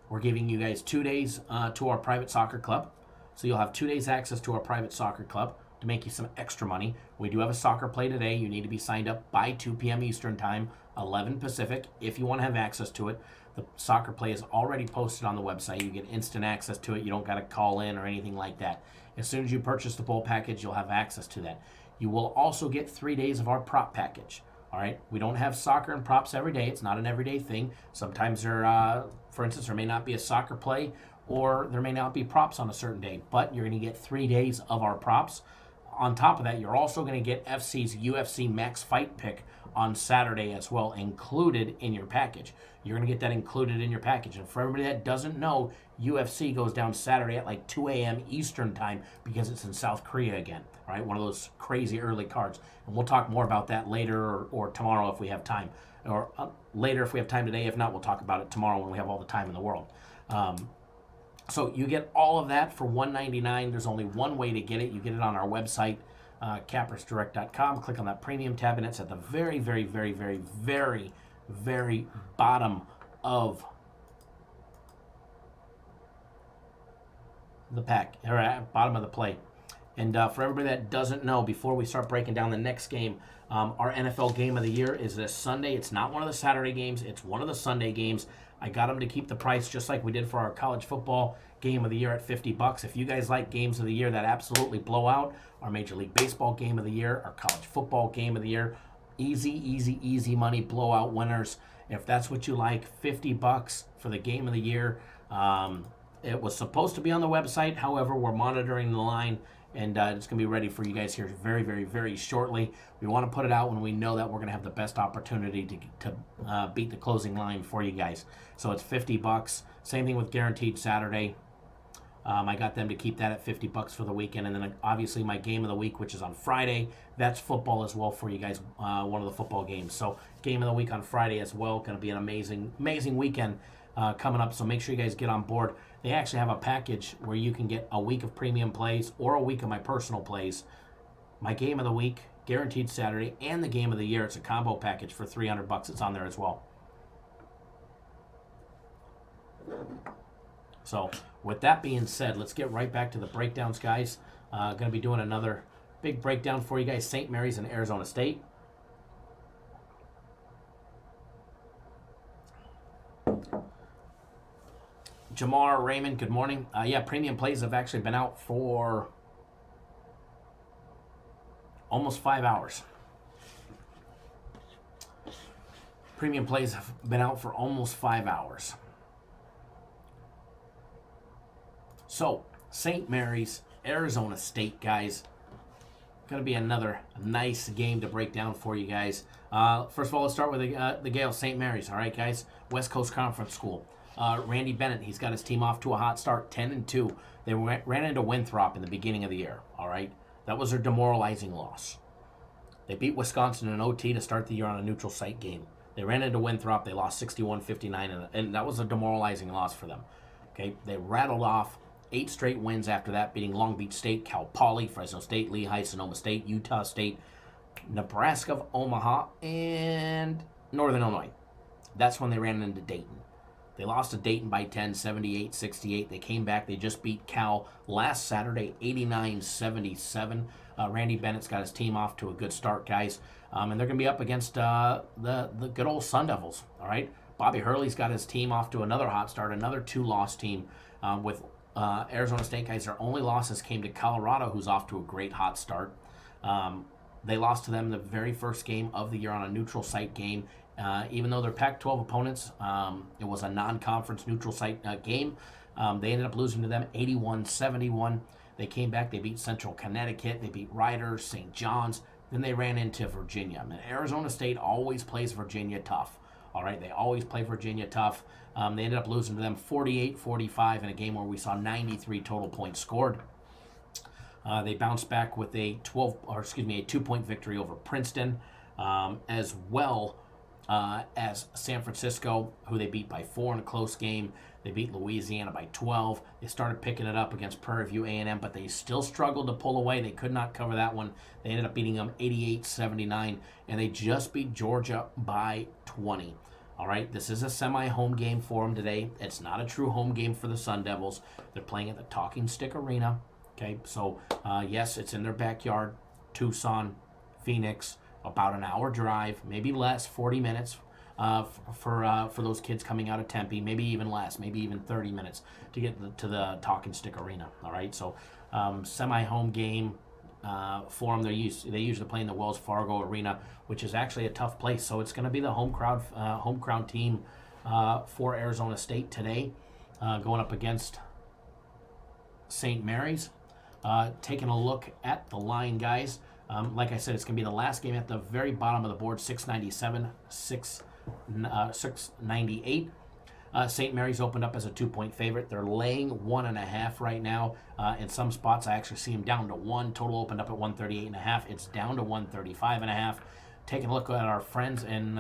we're giving you guys 2 days to our private soccer club. So you'll have 2 days access to our private soccer club to make you some extra money. We do have a soccer play today. You need to be signed up by 2 p.m. Eastern Time, 11 Pacific, if you want to have access to it. The soccer play is already posted on the website. You get instant access to it. You don't got to call in or anything like that. As soon as you purchase the bowl package, you'll have access to that. You will also get 3 days of our prop package. All right, we don't have soccer and props every day. It's not an everyday thing. Sometimes there, for instance, there may not be a soccer play or there may not be props on a certain day, but you're going to get 3 days of our props. On top of that, you're also going to get FC's UFC Max Fight Pick on Saturday as well, included in your package. You're going to get that included in your package. And for everybody that doesn't know, UFC goes down Saturday at like 2 a.m. Eastern Time because it's in South Korea again. All right, one of those crazy early cards. And we'll talk more about that later or tomorrow if we have time. Or later if we have time today. If not, we'll talk about it tomorrow when we have all the time in the world. So you get all of that for $199. There's only one way to get it. You get it on our website, cappersdirect.com. Click on that premium tab, and it's at the very, very, very, very, very, very bottom of the pack, or at bottom of the play. And for everybody that doesn't know, before we start breaking down the next game, our NFL game of the year is this Sunday. It's not one of the Saturday games. It's one of the Sunday games. I got them to keep the price just like we did for our college football game of the year at $50. If you guys like games of the year that absolutely blow out, our Major League Baseball game of the year, our college football game of the year, easy money blowout winners. If that's what you like, $50 for the game of the year. It was supposed to be on the website. However, we're monitoring the line, and it's going to be ready for you guys here very, very, very shortly. We want to put it out when we know that we're going to have the best opportunity to beat the closing line for you guys. So it's $50. Same thing with Guaranteed Saturday. I got them to keep that at $50 for the weekend. And then obviously my game of the week, which is on Friday, that's football as well for you guys, one of the football games. So game of the week on Friday as well. Going to be an amazing weekend coming up. So make sure you guys get on board. They actually have a package where you can get a week of premium plays or a week of my personal plays. My game of the week, Guaranteed Saturday, and the game of the year. It's a combo package for $300. It's on there as well. So with that being said, let's get right back to the breakdowns, guys. Going to be doing another big breakdown for you guys. St. Mary's and Arizona State. Jamar, Raymond, good morning. Yeah, premium plays have actually been out for almost 5 hours. Premium plays have been out for almost 5 hours. So, St. Mary's, Arizona State, guys. Going to be another nice game to break down for you guys. First of all, let's start with the Gale, St. Mary's. All right, guys. West Coast Conference School. Randy Bennett, he's got his team off to a hot start, 10-2. They ran into Winthrop in the beginning of the year, all right? That was their demoralizing loss. They beat Wisconsin in OT to start the year on a neutral site game. They ran into Winthrop. They lost 61-59, and that was a demoralizing loss for them. Okay, they rattled off 8 straight wins after that, beating Long Beach State, Cal Poly, Fresno State, Lehigh, Sonoma State, Utah State, Nebraska of Omaha, and Northern Illinois. That's when they ran into Dayton. They lost to Dayton by 10, 78-68. They came back. They just beat Cal last Saturday, 89-77. Randy Bennett's got his team off to a good start, guys. And they're going to be up against the good old Sun Devils, all right? Bobby Hurley's got his team off to another hot start, another 2-loss team with Arizona State, guys. Their only losses came to Colorado, who's off to a great hot start. They lost to them the very first game of the year on a neutral site game. Even though they're Pac-12 opponents, it was a non-conference neutral site game. They ended up losing to them 81-71. They came back. They beat Central Connecticut. They beat Rider, St. John's. Then they ran into Virginia. I mean, Arizona State always plays Virginia tough. All right, they always play Virginia tough. They ended up losing to them 48-45 in a game where we saw 93 total points scored. They bounced back with a 2-point victory over Princeton, as well as San Francisco, who they beat by 4 in a close game. They beat Louisiana by 12. They started picking it up against Prairie View A&M, but they still struggled to pull away. They could not cover that one. They ended up beating them 88-79, and they just beat Georgia by 20. All right, this is a semi-home game for them today. It's not a true home game for the Sun Devils. They're playing at the Talking Stick Arena. Okay, so yes, it's in their backyard, Tucson, Phoenix, about an hour drive, maybe less, 40 minutes for those kids coming out of Tempe, maybe even less, maybe even 30 minutes to get to the Talking Stick Arena. All right, so semi-home game for them. They usually play in the Wells Fargo Arena, which is actually a tough place. So it's going to be the home crowd team for Arizona State today, going up against St. Mary's. Taking a look at the line, guys. Like I said, it's going to be the last game at the very bottom of the board, 697, 698. St. Mary's opened up as a 2-point favorite. They're laying 1.5 right now. In some spots, I actually see them down to 1. Total opened up at 138.5. It's down to 135.5. Taking a look at our friends and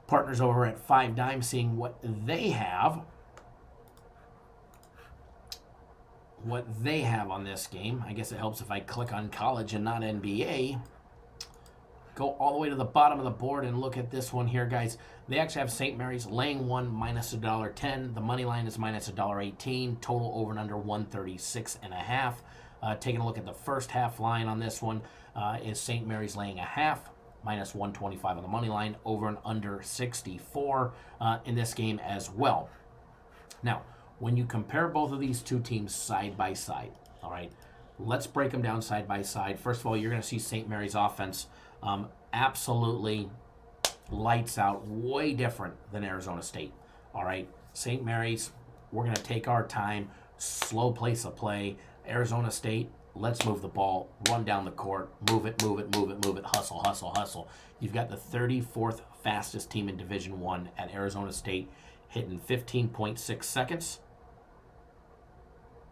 partners over at 5 Dime, seeing what they have. On this game. I guess it helps if I click on college and not NBA. Go all the way to the bottom of the board and look at this one here, guys. They actually have St. Mary's laying 1 minus $1.10. The money line is minus $1.18. Total over and under 136.5. Taking a look at the first half line on this one is St. Mary's laying 0.5, minus 125 on the money line, over and under 64 in this game as well. Now, when you compare both of these two teams side by side, all right, let's break them down side by side. First of all, you're going to see St. Mary's offense absolutely lights out, way different than Arizona State. All right, St. Mary's, we're going to take our time, slow pace of play. Arizona State, let's move the ball, run down the court, move it, hustle, hustle, hustle. You've got the 34th fastest team in Division I at Arizona State, hitting 15.6 seconds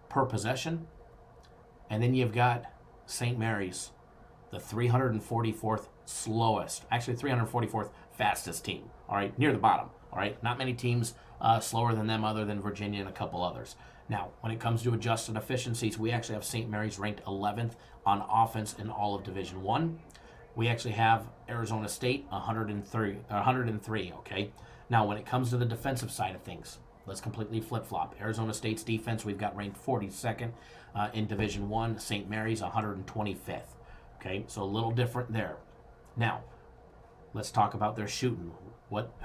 per possession. And then you've got St. Mary's, the 344th slowest, actually 344th fastest team, all right, near the bottom, all right? Not many teams slower than them other than Virginia and a couple others. Now, when it comes to adjusted efficiencies, we actually have St. Mary's ranked 11th on offense in all of Division I. We actually have Arizona State 103, okay? Now, when it comes to the defensive side of things, let's completely flip-flop. Arizona State's defense, we've got ranked 42nd in Division I. St. Mary's 125th. Okay, so a little different there. Now, let's talk about their shooting.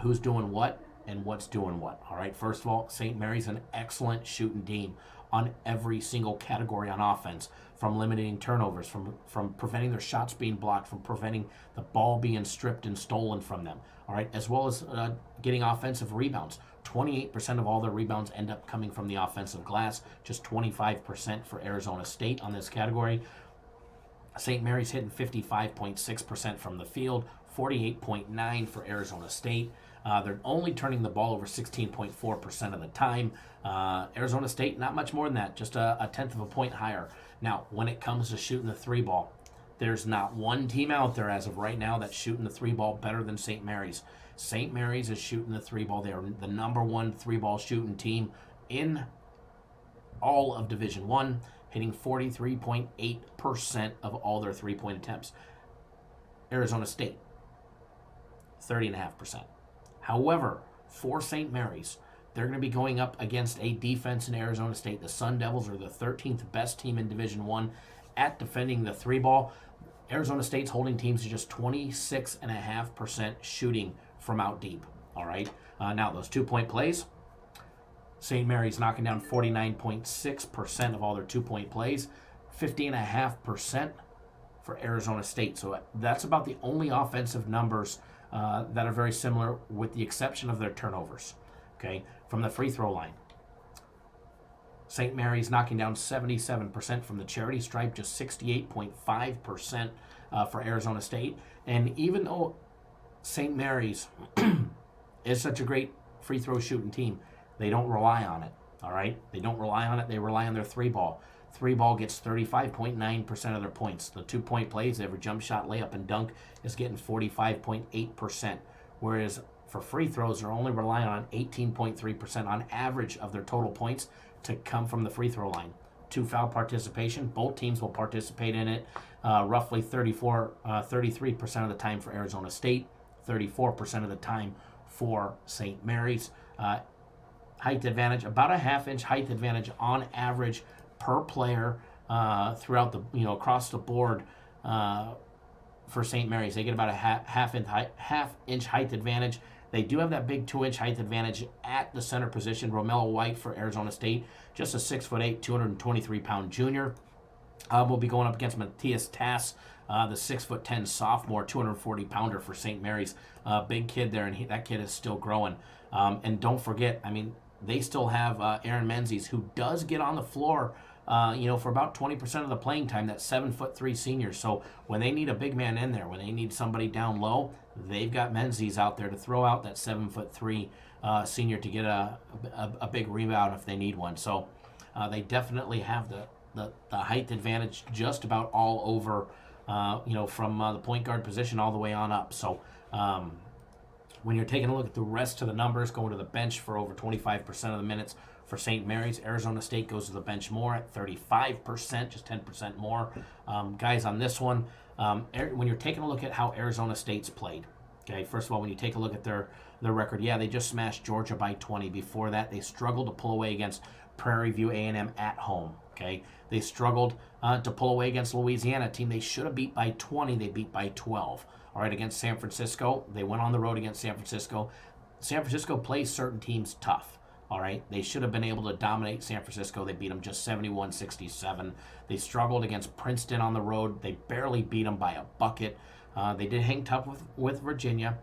Who's doing what and what's doing what. All right, first of all, St. Mary's an excellent shooting team on every single category on offense, from limiting turnovers, from preventing their shots being blocked, from preventing the ball being stripped and stolen from them. All right, as well as getting offensive rebounds. 28% of all their rebounds end up coming from the offensive glass, just 25% for Arizona State on this category. St. Mary's hitting 55.6% from the field, 48.9% for Arizona State. They're only turning the ball over 16.4% of the time. Arizona State, not much more than that, just a tenth of a point higher. Now, when it comes to shooting the three ball, there's not one team out there as of right now that's shooting the three ball better than St. Mary's. St. Mary's is shooting the three ball. They are the number one three ball shooting team in all of Division I, hitting 43.8% of all their three-point attempts. Arizona State, 30.5%. However, for St. Mary's, they're going to be going up against a defense in Arizona State. The Sun Devils are the 13th best team in Division I at defending the three ball. Arizona State's holding teams to just 26.5% shooting from out deep. All right. Now, those 2-point plays, St. Mary's knocking down 49.6% of all their 2-point plays, 50.5% for Arizona State. So that's about the only offensive numbers that are very similar, with the exception of their turnovers. Okay, from the free throw line, St. Mary's knocking down 77% from the charity stripe, just 68.5% for Arizona State. And even though St. Mary's is such a great free throw shooting team, they don't rely on it, all right? They don't rely on it. They rely on their three ball. Three ball gets 35.9% of their points. The 2-point plays, every jump shot, layup, and dunk is getting 45.8%. Whereas for free throws, they're only relying on 18.3% on average of their total points to come from the free throw line. 2 foul participation, both teams will participate in it roughly 33% of the time for Arizona State, 34% of the time for St. Mary's. Height advantage, about a half-inch height advantage on average per player throughout the, across the board for St. Mary's. They get about a half-inch height advantage. They do have that big 2-inch height advantage at the center position. Romello White for Arizona State, just a 6'8", 223-pound junior. Will be going up against Matthias Tass, the 6'10" sophomore, 240-pounder for St. Mary's. Big kid there, and that kid is still growing. And don't forget, they still have Aaron Menzies, who does get on the floor, for about 20% of the playing time, that 7'3" senior. So when they need a big man in there, when they need somebody down low, they've got Menzies out there to throw out that 7'3" senior to get a big rebound if they need one. So they definitely have the height advantage just about all over, from the point guard position all the way on up. So when you're taking a look at the rest of the numbers, going to the bench for over 25% of the minutes for St. Mary's, Arizona State goes to the bench more at 35%, just 10% more. Guys, on this one, when you're taking a look at how Arizona State's played, okay, first of all, when you take a look at their record, they just smashed Georgia by 20. Before that, they struggled to pull away against Prairie View A&M at home. Okay, they struggled to pull away against Louisiana, a team they should have beat by 20. They beat by 12. All right, against San Francisco, they went on the road against San Francisco. San Francisco plays certain teams tough. All right, they should have been able to dominate San Francisco. They beat them just 71-67. They struggled against Princeton on the road. They barely beat them by a bucket. They did hang tough with Virginia.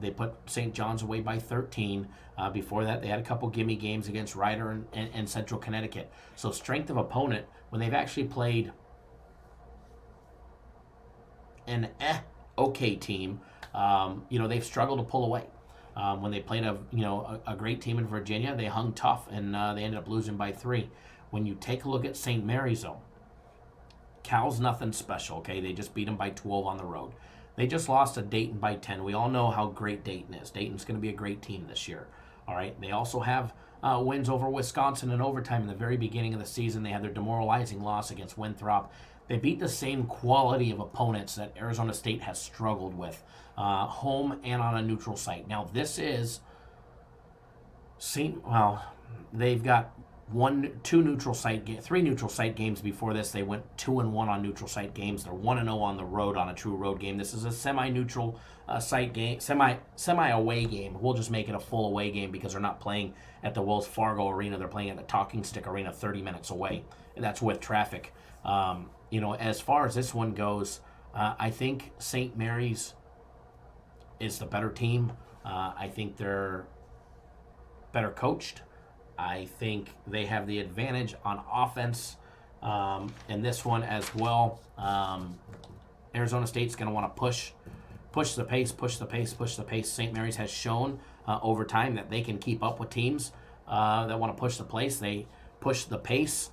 They put St. John's away by 13. Before that, they had a couple gimme games against Rider and Central Connecticut. So strength of opponent, when they've actually played an okay team, they've struggled to pull away. When they played a great team in Virginia, they hung tough and they ended up losing by 3. When you take a look at St. Mary's, though, Cal's nothing special, okay? They just beat them by 12 on the road. They just lost to Dayton by 10. We all know how great Dayton is. Dayton's going to be a great team this year. All right. They also have wins over Wisconsin in overtime in the very beginning of the season. They had their demoralizing loss against Winthrop. They beat the same quality of opponents that Arizona State has struggled with, home and on a neutral site. Now, this is they've got 3 neutral site games before this. They went 2-1 on neutral site games. They're 1-0 on the road on a true road game. This is a semi-neutral site game, semi-away game. We'll just make it a full away game because they're not playing at the Wells Fargo Arena. They're playing at the Talking Stick Arena 30 minutes away, and that's with traffic. As far as this one goes, I think St. Mary's is the better team. I think they're better coached. I think they have the advantage on offense in this one as well. Arizona State's going to want to push the pace. St. Mary's has shown over time that they can keep up with teams that want to push the pace. They push the pace.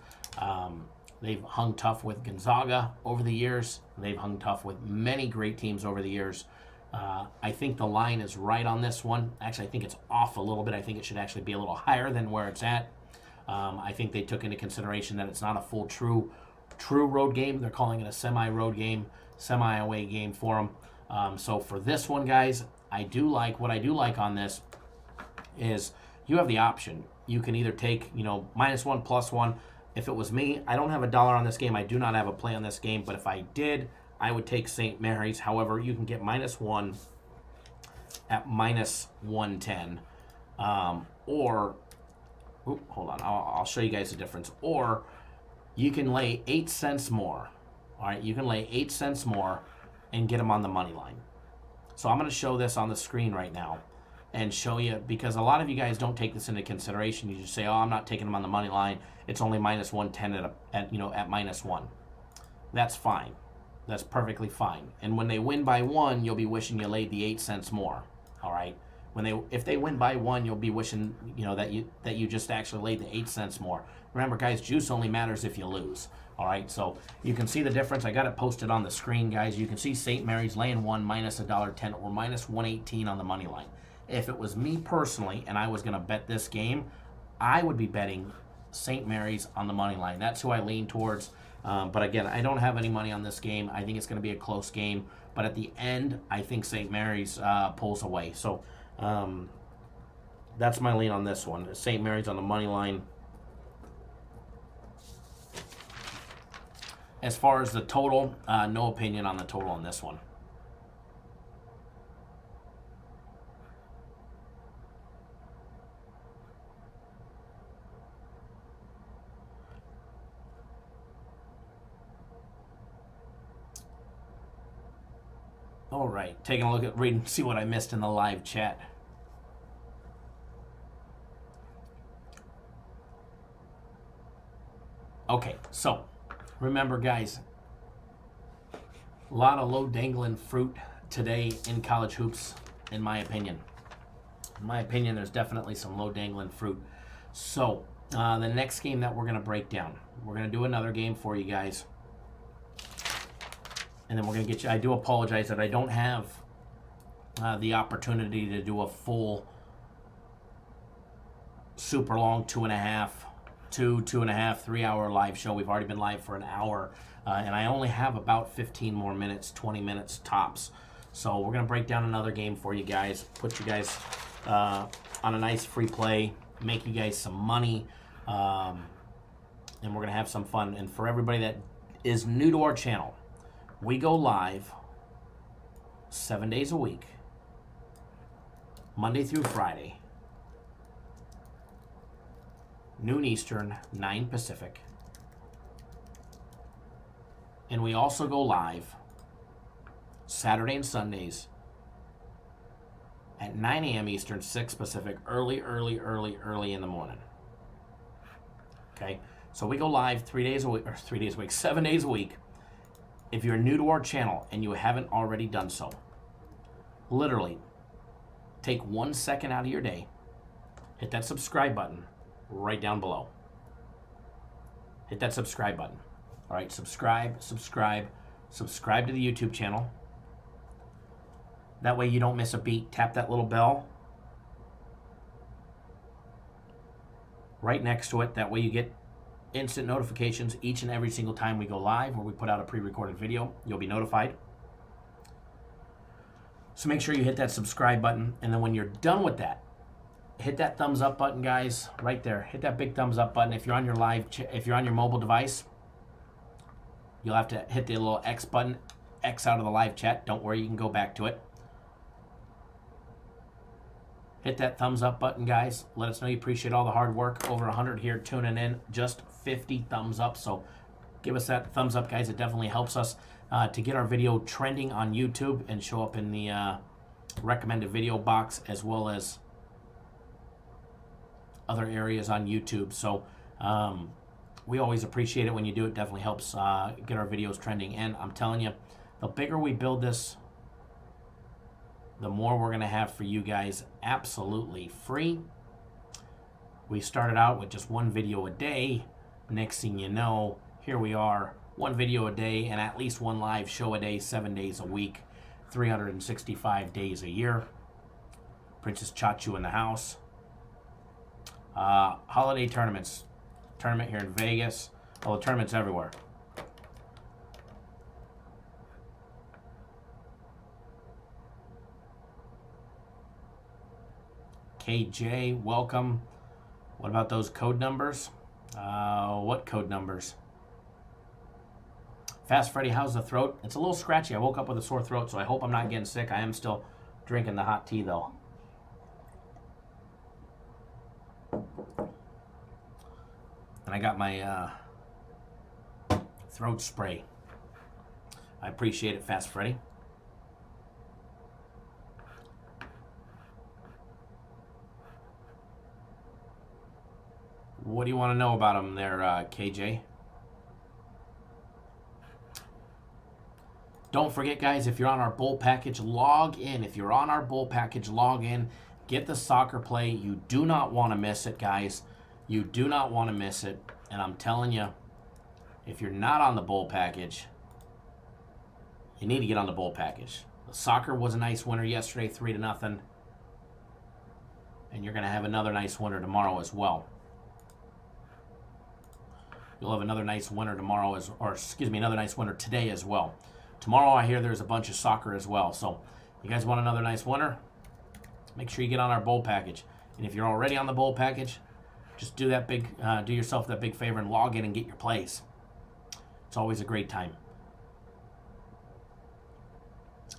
They've hung tough with Gonzaga over the years. They've hung tough with many great teams over the years. I think the line is right on this one. Actually, I think it's off a little bit. I think it should actually be a little higher than where it's at. I think they took into consideration that it's not a full true road game. They're calling it a semi-road game, semi-away game for them. So for this one, guys, what I do like on this is you have the option. You can either take, -1, +1. If it was me, I don't have a dollar on this game. I do not have a play on this game, but if I did, I would take St. Mary's. However, you can get -1 at -110. Hold on. I'll show you guys the difference. Or you can lay 8 cents more. All right, you can lay 8 cents more and get them on the money line. So I'm going to show this on the screen right now and show you, because a lot of you guys don't take this into consideration. You just say, "Oh, I'm not taking them on the money line. It's only -110 at -1." That's fine. That's perfectly fine. And when they win by 1, you'll be wishing you laid the 8 cents more. All right. If they win by 1, you'll be wishing, that you just actually laid the 8 cents more. Remember, guys, juice only matters if you lose. All right, so you can see the difference. I got it posted on the screen, guys. You can see St. Mary's laying 1 minus $1.10 or minus 118 on the money line. If it was me personally and I was going to bet this game, I would be betting St. Mary's on the money line. That's who I lean towards. But again, I don't have any money on this game. I think it's going to be a close game. But at the end, I think St. Mary's pulls away. So that's my lean on this one. St. Mary's on the money line. As far as the total, no opinion on the total on this one. All right, taking a look at reading, see what I missed in the live chat. Okay, so remember, guys, a lot of low dangling fruit today in college hoops, in my opinion. In my opinion, there's definitely some low dangling fruit. So the next game that we're going to break down, we're going to do another game for you guys. And then we're going to get you. I do apologize that I don't have the opportunity to do a full, super long 2.5, 3 hour live show. We've already been live for an hour. And I only have about 15 more minutes, 20 minutes tops. So we're going to break down another game for you guys, put you guys on a nice free play, make you guys some money, and we're going to have some fun. And for everybody that is new to our channel, we go live 7 days a week, Monday through Friday, noon Eastern, 9 Pacific. And we also go live Saturday and Sundays at 9 a.m. Eastern, 6 Pacific, early in the morning. Okay? So we go live 7 days a week. If you're new to our channel and you haven't already done so, literally take 1 second out of your day, hit that subscribe button right down below. Hit that subscribe button. All right, subscribe to the YouTube channel. That way you don't miss a beat. Tap that little bell right next to it. That way you get instant notifications each and every single time we go live or we put out a pre-recorded video. You'll be notified. So make sure you hit that subscribe button, and then when you're done with that, hit that thumbs up button, guys, right there. Hit that big thumbs up button. If you're on your if you're on your mobile device, you'll have to hit the little X button, X out of the live chat. Don't worry, you can go back to it. Hit that thumbs up button, guys. Let us know you appreciate all the hard work. Over 100 here tuning in. Just 50 thumbs up. So give us that thumbs up, guys. It definitely helps us to get our video trending on YouTube and show up in the recommended video box as well as other areas on YouTube. So we always appreciate it when you do. It definitely helps get our videos trending. And I'm telling you, the bigger we build this, the more we're going to have for you guys absolutely free. We started out with just 1 video a day. Next thing you know, here we are, 1 video a day and at least 1 live show a day, 7 days a week, 365 days a year. Princess Chachu in the house. Holiday tournaments. Tournament here in Vegas. Well, the tournament's everywhere. KJ, welcome. What about those code numbers? What code numbers? Fast Freddy, how's the throat? It's a little scratchy. I woke up with a sore throat, so I hope I'm not getting sick. I am still drinking the hot tea, though. And I got my throat spray. I appreciate it, Fast Freddy. What do you want to know about them there, KJ? Don't forget, guys, if you're on our bowl package, log in. If you're on our bowl package, log in. Get the soccer play. You do not want to miss it, guys. You do not want to miss it. And I'm telling you, if you're not on the bowl package, you need to get on the bowl package. The soccer was a nice winner yesterday, 3-0. And you're going to have another nice winner tomorrow as well. You'll have another nice winner tomorrow, another nice winner today as well. Tomorrow I hear there's a bunch of soccer as well. So you guys want another nice winner? Make sure you get on our bowl package. And if you're already on the bowl package, just do yourself that big favor and log in and get your plays. It's always a great time.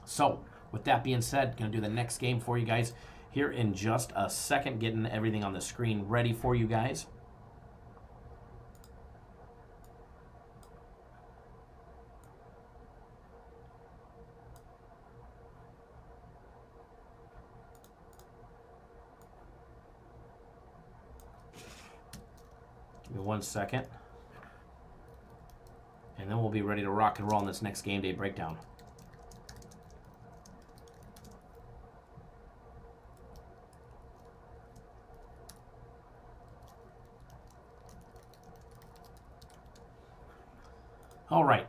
So, with that being said, going to do the next game for you guys here in just a second, getting everything on the screen ready for you guys. Give me 1 second. And then we'll be ready to rock and roll on this next game day breakdown. All right.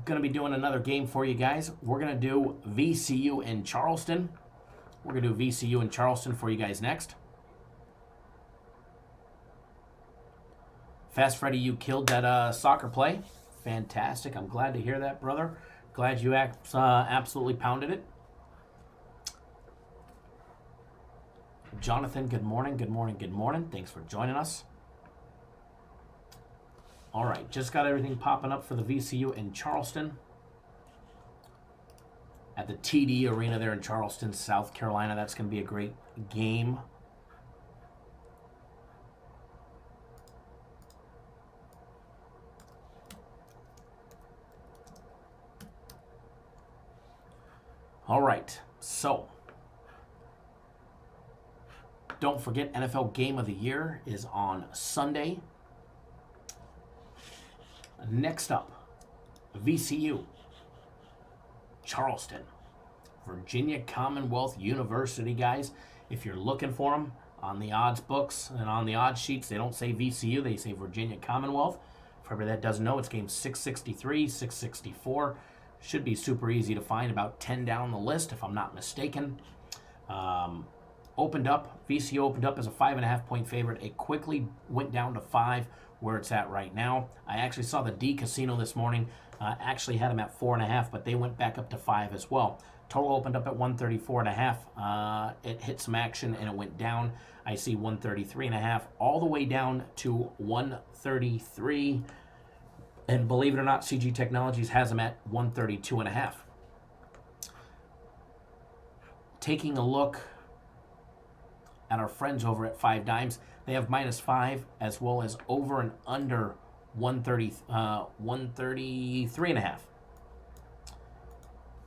Going to be doing another game for you guys. We're going to do VCU in Charleston. We're going to do VCU in Charleston for you guys next. Fast Freddy, you killed that soccer play. Fantastic. I'm glad to hear that, brother. Glad you absolutely pounded it. Jonathan, good morning, good morning, good morning. Thanks for joining us. All right, just got everything popping up for the VCU in Charleston. At the TD Arena there in Charleston, South Carolina. That's going to be a great game. All right, so don't forget NFL Game of the Year is on Sunday. Next up, VCU, Charleston, Virginia Commonwealth University, guys. If you're looking for them on the odds books and on the odds sheets, they don't say VCU, they say Virginia Commonwealth. For everybody that doesn't know, it's game 663, 664. Should be super easy to find, about 10 down the list, if I'm not mistaken. VCU opened up as a 5.5 point favorite. It quickly went down to 5, where it's at right now. I actually saw the D Casino this morning. Actually had them at 4.5, but they went back up to 5 as well. Total opened up at 134.5. It hit some action and it went down. I see 133.5 all the way down to 133. And believe it or not, CG Technologies has them at 132.5. Taking a look at our friends over at 5 Dimes, they have -5 as well as over and under 133.5.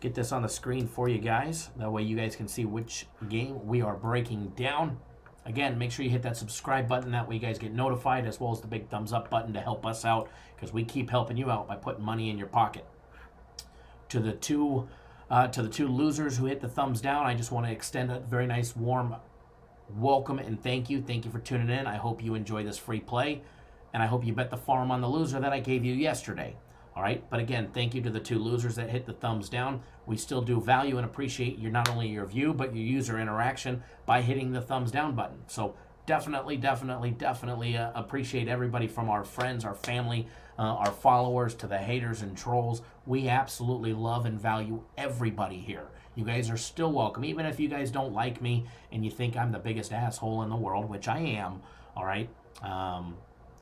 Get this on the screen for you guys. That way you guys can see which game we are breaking down. Again, make sure you hit that subscribe button. That way you guys get notified, as well as the big thumbs up button to help us out, because we keep helping you out by putting money in your pocket. To the two losers who hit the thumbs down, I just want to extend a very nice warm welcome and thank you. Thank you for tuning in. I hope you enjoy this free play, and I hope you bet the farm on the loser that I gave you yesterday. All right, but again, thank you to the 2 losers that hit the thumbs down. We still do value and appreciate not only your view, but your user interaction by hitting the thumbs down button. So definitely appreciate everybody, from our friends, our family, our followers, to the haters and trolls. We absolutely love and value everybody here. You guys are still welcome, even if you guys don't like me and you think I'm the biggest asshole in the world, which I am. All right.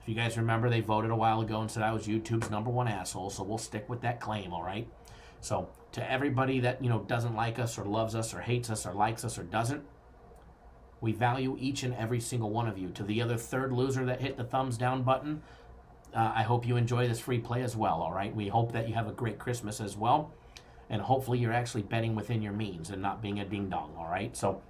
If you guys remember, they voted a while ago and said I was YouTube's #1 asshole, so we'll stick with that claim, all right? So to everybody that, doesn't like us or loves us or hates us or likes us or doesn't, we value each and every single one of you. To the other 3rd loser that hit the thumbs down button, I hope you enjoy this free play as well, all right? We hope that you have a great Christmas as well, and hopefully you're actually betting within your means and not being a ding-dong, all right? So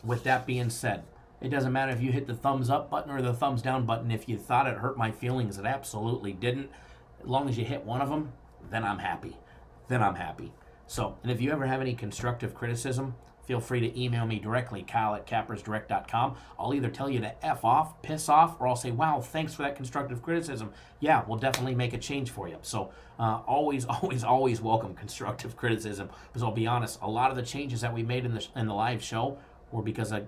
with that being said, it doesn't matter if you hit the thumbs up button or the thumbs down button. If you thought it hurt my feelings, it absolutely didn't. As long as you hit one of them, then I'm happy. So, and if you ever have any constructive criticism, feel free to email me directly, kyle@cappersdirect.com. I'll either tell you to F off, piss off, or I'll say, wow, thanks for that constructive criticism. Yeah, we'll definitely make a change for you. So always, always welcome constructive criticism. Because I'll be honest, a lot of the changes that we made in the live show were because of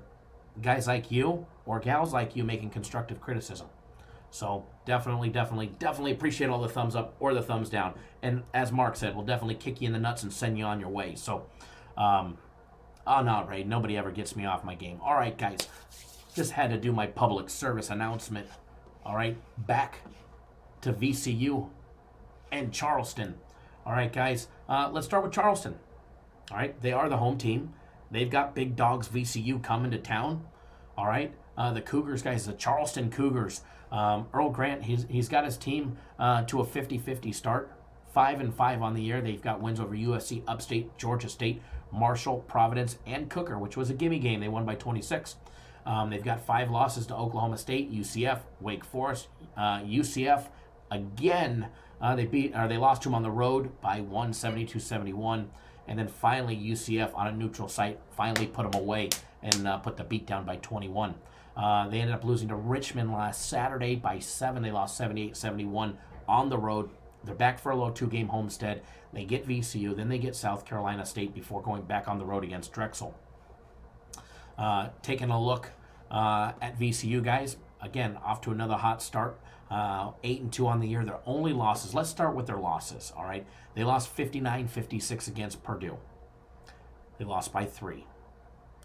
guys like you or gals like you making constructive criticism. So definitely appreciate all the thumbs up or the thumbs down. And as Mark said, we'll definitely kick you in the nuts and send you on your way. So, oh, no, Ray, nobody ever gets me off my game. All right, guys, just had to do my public service announcement. All right, back to VCU and Charleston. All right, guys, let's start with Charleston. All right, they are the home team. They've got big dogs VCU coming to town. All right, the Cougars, guys, the Charleston Cougars. Earl Grant, he's got his team to a 50-50 start. 5-5 on the year. They've got wins over USC, Upstate, Georgia State, Marshall, Providence, and Cooker, which was a gimme game. They won by 26. They've got 5 losses to Oklahoma State, UCF, Wake Forest, UCF. Again, they lost to them on the road by 72-71. And then finally, UCF on a neutral site finally put them away and put the beat down by 21. They ended up losing to Richmond last Saturday by 7. They lost 78-71 on the road. They're back for a little 2-game homestead. They get VCU, then they get South Carolina State before going back on the road against Drexel. Taking a look at VCU, guys. Again, off to another hot start. 8-2 on the year. Their only losses. Let's start with their losses, all right? They lost 59-56 against Purdue. They lost by 3.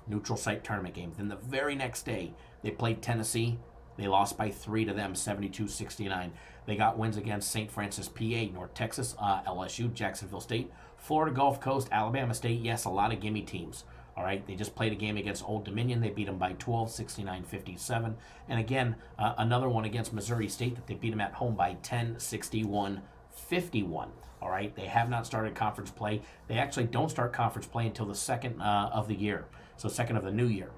Neutral site tournament game. Then the very next day, they played Tennessee. They lost by 3 to them, 72-69. They got wins against St. Francis, PA, North Texas, LSU, Jacksonville State, Florida Gulf Coast, Alabama State. Yes, a lot of gimme teams. All right, they just played a game against Old Dominion. They beat them by 12, 69-57. And again, another one against Missouri State that they beat them at home by 10, 61-51. All right, they have not started conference play. They actually don't start conference play until the second of the year, so second of the new year.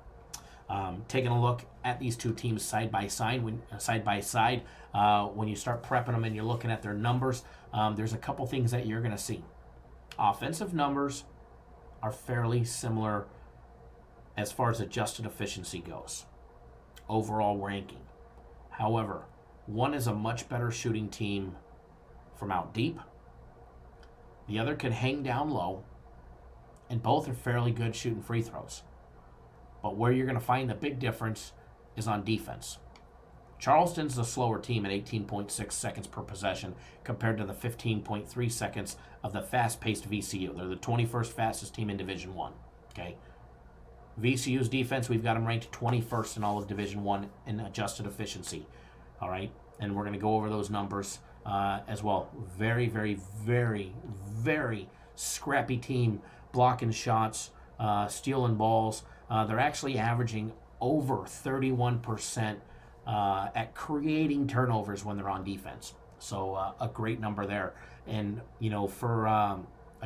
Taking a look at these two teams side by side, when you start prepping them and you're looking at their numbers, there's a couple things that you're going to see. Offensive numbers are fairly similar as far as adjusted efficiency goes, overall ranking. However, one is a much better shooting team from out deep. The other can hang down low, and both are fairly good shooting free throws. But where you're going to find the big difference is on defense. Charleston's the slower team at 18.6 seconds per possession compared to the 15.3 seconds of the fast-paced VCU. They're the 21st fastest team in Division I. Okay? VCU's defense, we've got them ranked 21st in all of Division I in adjusted efficiency. All right? And we're going to go over those numbers as well. Very, very, very, very scrappy team, blocking shots, stealing balls. They're actually averaging over 31% at creating turnovers when they're on defense. So a great number there. And, you know, for a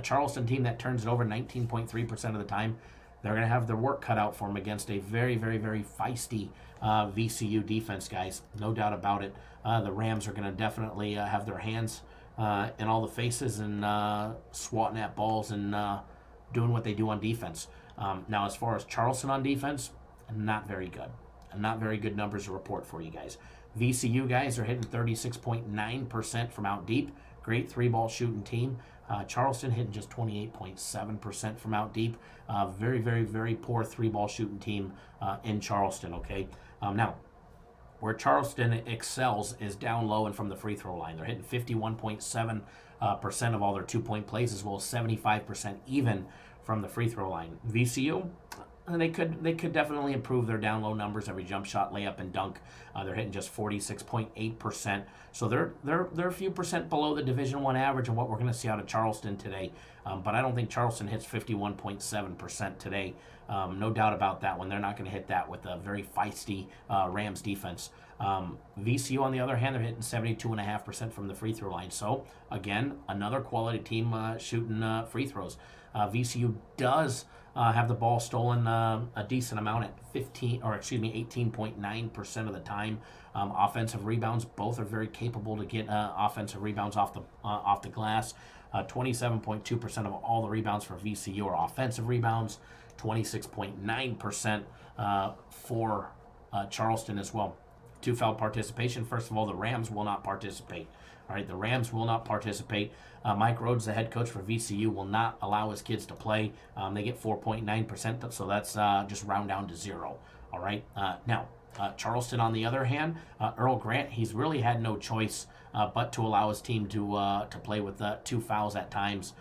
Charleston team that turns it over 19.3% of the time, they're going to have their work cut out for them against a very, very, very feisty VCU defense, guys. No doubt about it. The Rams are going to definitely have their hands in all the faces and swatting at balls and doing what they do on defense. Now, as far as Charleston on defense, not very good. Not very good numbers to report for you guys. VCU guys are hitting 36.9% from out deep. Great three-ball shooting team. Charleston hitting just 28.7% from out deep. Very, very, very poor three-ball shooting team in Charleston, okay? Now, where Charleston excels is down low and from the free throw line. They're hitting 51.7% of all their two-point plays, as well as 75% even from the free throw line. VCU, they could definitely improve their down low numbers. Every jump shot, layup, and dunk, they're hitting just 46.8%. So they're a few percent below the Division I average and what we're going to see out of Charleston today. But I don't think Charleston hits 51.7% today. No doubt about that one. They're not going to hit that with a very feisty Rams defense. VCU, on the other hand, they're hitting 72.5% from the free throw line. So, again, another quality team shooting free throws. VCU does have the ball stolen a decent amount at 18.9% of the time. Offensive rebounds, both are very capable to get offensive rebounds off the glass. 27.2% of all the rebounds for VCU are offensive rebounds, 26.9% for Charleston as well. Two foul participation. First of all, the Rams will not participate. All right, the Rams will not participate. Mike Rhodes, the head coach for VCU, will not allow his kids to play. They get 4.9%, so that's just round down to 0. All right, now Charleston, on the other hand, Earl Grant, he's really had no choice but to allow his team to play with 2 fouls at times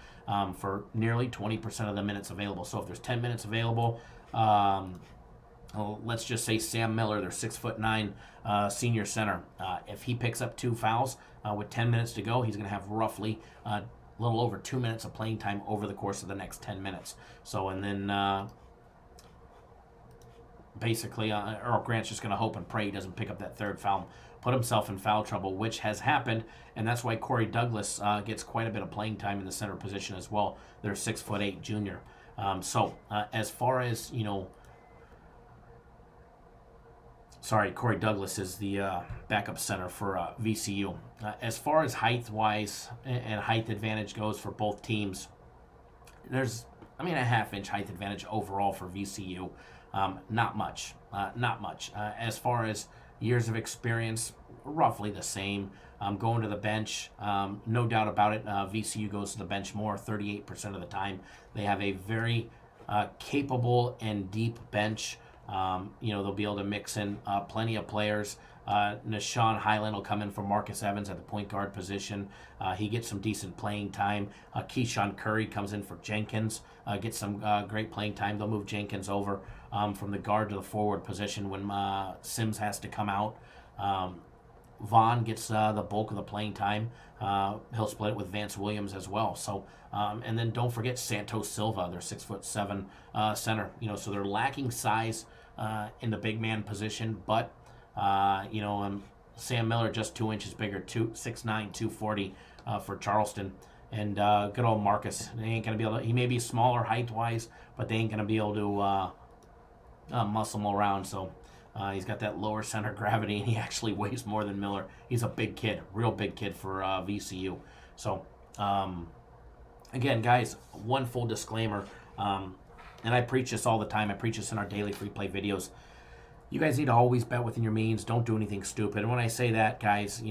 for nearly 20% of the minutes available. So if there's 10 minutes available, let's just say Sam Miller, their 6'9" senior center. If he picks up 2 fouls with 10 minutes to go, he's going to have roughly a little over 2 minutes of playing time over the course of the next 10 minutes. So, and then basically Earl Grant's just going to hope and pray he doesn't pick up that 3rd foul, put himself in foul trouble, which has happened, and that's why Corey Douglas gets quite a bit of playing time in the center position as well. They're 6'8" junior. As far as, Corey Douglas is the backup center for VCU. As far as height-wise and height advantage goes for both teams, there's, a half-inch height advantage overall for VCU. Not much. As far as years of experience, roughly the same. Going to the bench, no doubt about it, VCU goes to the bench more, 38% of the time. They have a very capable and deep bench. They'll be able to mix in plenty of players. Nashawn Highland will come in for Marcus Evans at the point guard position. He gets some decent playing time. Keyshawn Curry comes in for Jenkins, gets some great playing time. They'll move Jenkins over from the guard to the forward position when Sims has to come out. Vaughn gets the bulk of the playing time. He'll split it with Vance Williams as well. So, and then don't forget Santos Silva, their 6'7" center. So they're lacking size in the big man position, but Sam Miller just 2 inches bigger, 6'9", 240 for Charleston. And good old Marcus, they ain't gonna be able to. He may be smaller height wise, but they ain't gonna be able to muscle him around. So. He's got that lower center gravity, and he actually weighs more than Miller. He's a big kid, real big kid for VCU. So, again, guys, one full disclaimer, and I preach this all the time. I preach this in our daily free play videos. You guys need to always bet within your means. Don't do anything stupid. And when I say that, guys,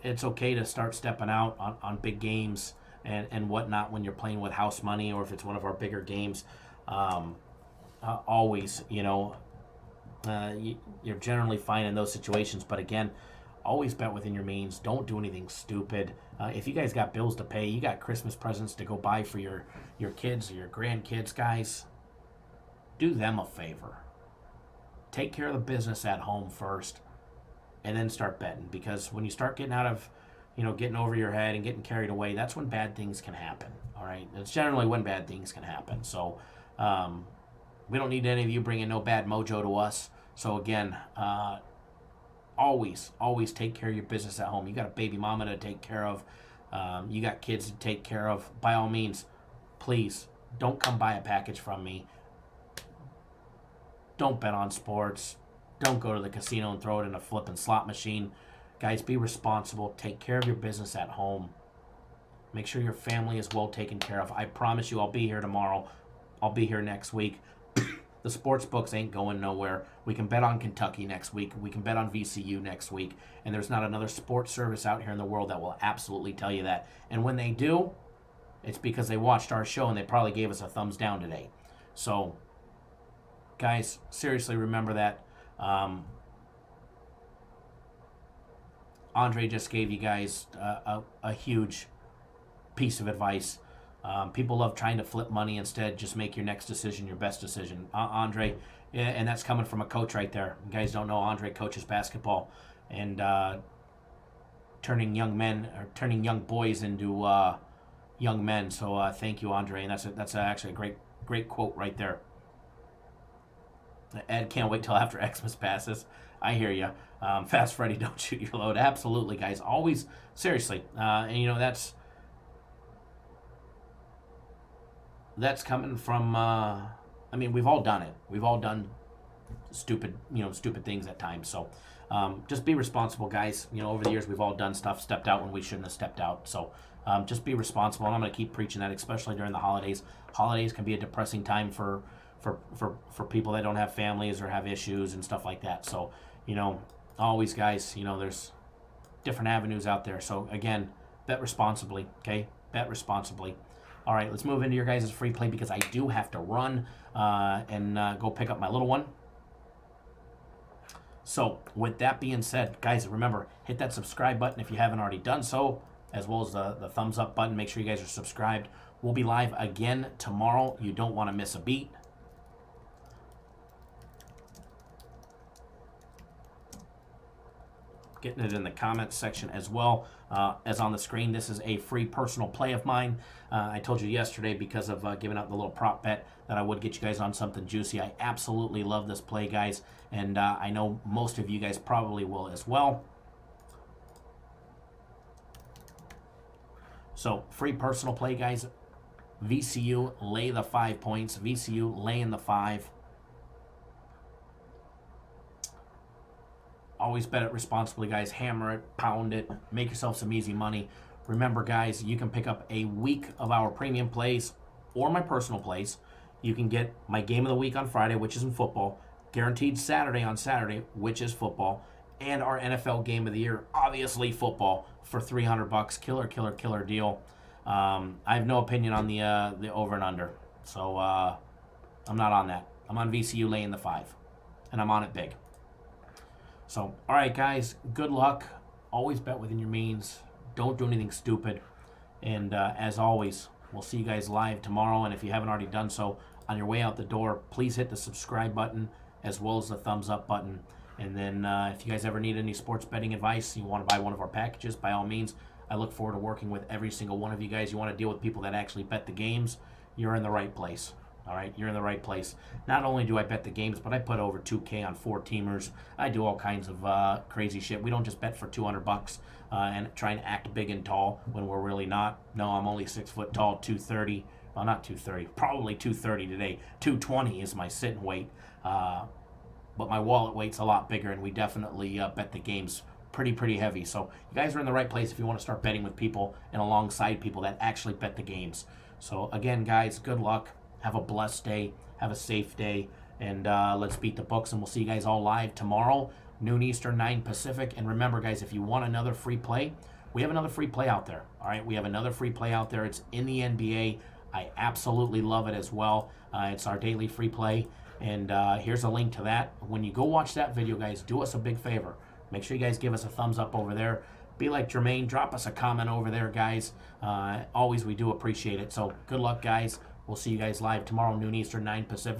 it's okay to start stepping out on big games and whatnot when you're playing with house money or if it's one of our bigger games. Always, you're generally fine in those situations, but again, always bet within your means. Don't do anything stupid. If you guys got bills to pay, you got Christmas presents to go buy for your kids or your grandkids, guys, do them a favor. Take care of the business at home first, and then start betting, because when you start getting out of, getting over your head and getting carried away, that's when bad things can happen. All right, it's generally when bad things can happen. So we don't need any of you bringing no bad mojo to us. So again, always take care of your business at home. You got a baby mama to take care of. You got kids to take care of. By all means, please don't come buy a package from me. Don't bet on sports. Don't go to the casino and throw it in a flipping slot machine. Guys, be responsible. Take care of your business at home. Make sure your family is well taken care of. I promise you, I'll be here tomorrow. I'll be here next week. The sports books ain't going nowhere. We can bet on Kentucky next week. We can bet on VCU next week. And there's not another sports service out here in the world that will absolutely tell you that. And when they do, it's because they watched our show and they probably gave us a thumbs down today. So, guys, seriously remember that. Andre just gave you guys a huge piece of advice. People love trying to flip money. Instead, just make your next decision your best decision. Andre, and that's coming from a coach right there. You guys don't know, Andre coaches basketball and turning young boys into young men. So thank you, Andre, and that's actually a great quote right there. Ed, can't wait till after Xmas passes. I hear you. Fast Freddy, don't shoot your load. Absolutely, guys. Always, seriously. And that's coming from, we've all done it. We've all done stupid things at times. So, just be responsible, guys. Over the years we've all done stuff, stepped out when we shouldn't have stepped out. So just be responsible, and I'm going to keep preaching that, especially during the holidays. Holidays can be a depressing time for people that don't have families or have issues and stuff like that. So always, guys, there's different avenues out there. So again, bet responsibly, okay? Bet responsibly. All right, let's move into your guys' free play because I do have to run and go pick up my little one. So with that being said, guys, remember, hit that subscribe button if you haven't already done so, as well as the thumbs up button. Make sure you guys are subscribed. We'll be live again tomorrow. You don't want to miss a beat. Getting it in the comments section as well as on the screen. This is a free personal play of mine. I told you yesterday, because of giving out the little prop bet, that I would get you guys on something juicy. I absolutely love this play, guys, and I know most of you guys probably will as well. So free personal play, guys. VCU lay the 5 points. VCU laying the 5. Always bet it responsibly, guys. Hammer it, pound it, make yourself some easy money. Remember, guys, you can pick up a week of our premium plays or my personal plays. You can get my game of the week on Friday, which is in football, guaranteed Saturday on Saturday, which is football, and our NFL game of the year, obviously football, for $300. Killer deal. I have no opinion on the over and under, so I'm not on that. I'm on VCU laying the 5, and I'm on it big. So, all right, guys, good luck. Always bet within your means. Don't do anything stupid. And as always, we'll see you guys live tomorrow. And if you haven't already done so, on your way out the door, please hit the subscribe button as well as the thumbs up button. And then if you guys ever need any sports betting advice, you want to buy one of our packages, by all means, I look forward to working with every single one of you guys. You want to deal with people that actually bet the games, you're in the right place. All right, you're in the right place. Not only do I bet the games, but I put over $2K on 4-teamers. I do all kinds of crazy shit. We don't just bet for $200 and try and act big and tall when we're really not. No, I'm only 6 foot tall, 230. Well, not 230, probably 230 today. 220 is my sitting weight. But my wallet weight's a lot bigger, and we definitely bet the games pretty heavy. So you guys are in the right place if you want to start betting with people and alongside people that actually bet the games. So again, guys, good luck. Have a blessed day. Have a safe day. And let's beat the books. And we'll see you guys all live tomorrow, noon Eastern, 9 Pacific. And remember, guys, if you want another free play, we have another free play out there. All right, we have another free play out there. It's in the NBA. I absolutely love it as well. It's our daily free play. And here's a link to that. When you go watch that video, guys, do us a big favor. Make sure you guys give us a thumbs up over there. Be like Jermaine. Drop us a comment over there, guys. Always, we do appreciate it. So good luck, guys. We'll see you guys live tomorrow, noon Eastern, 9 Pacific.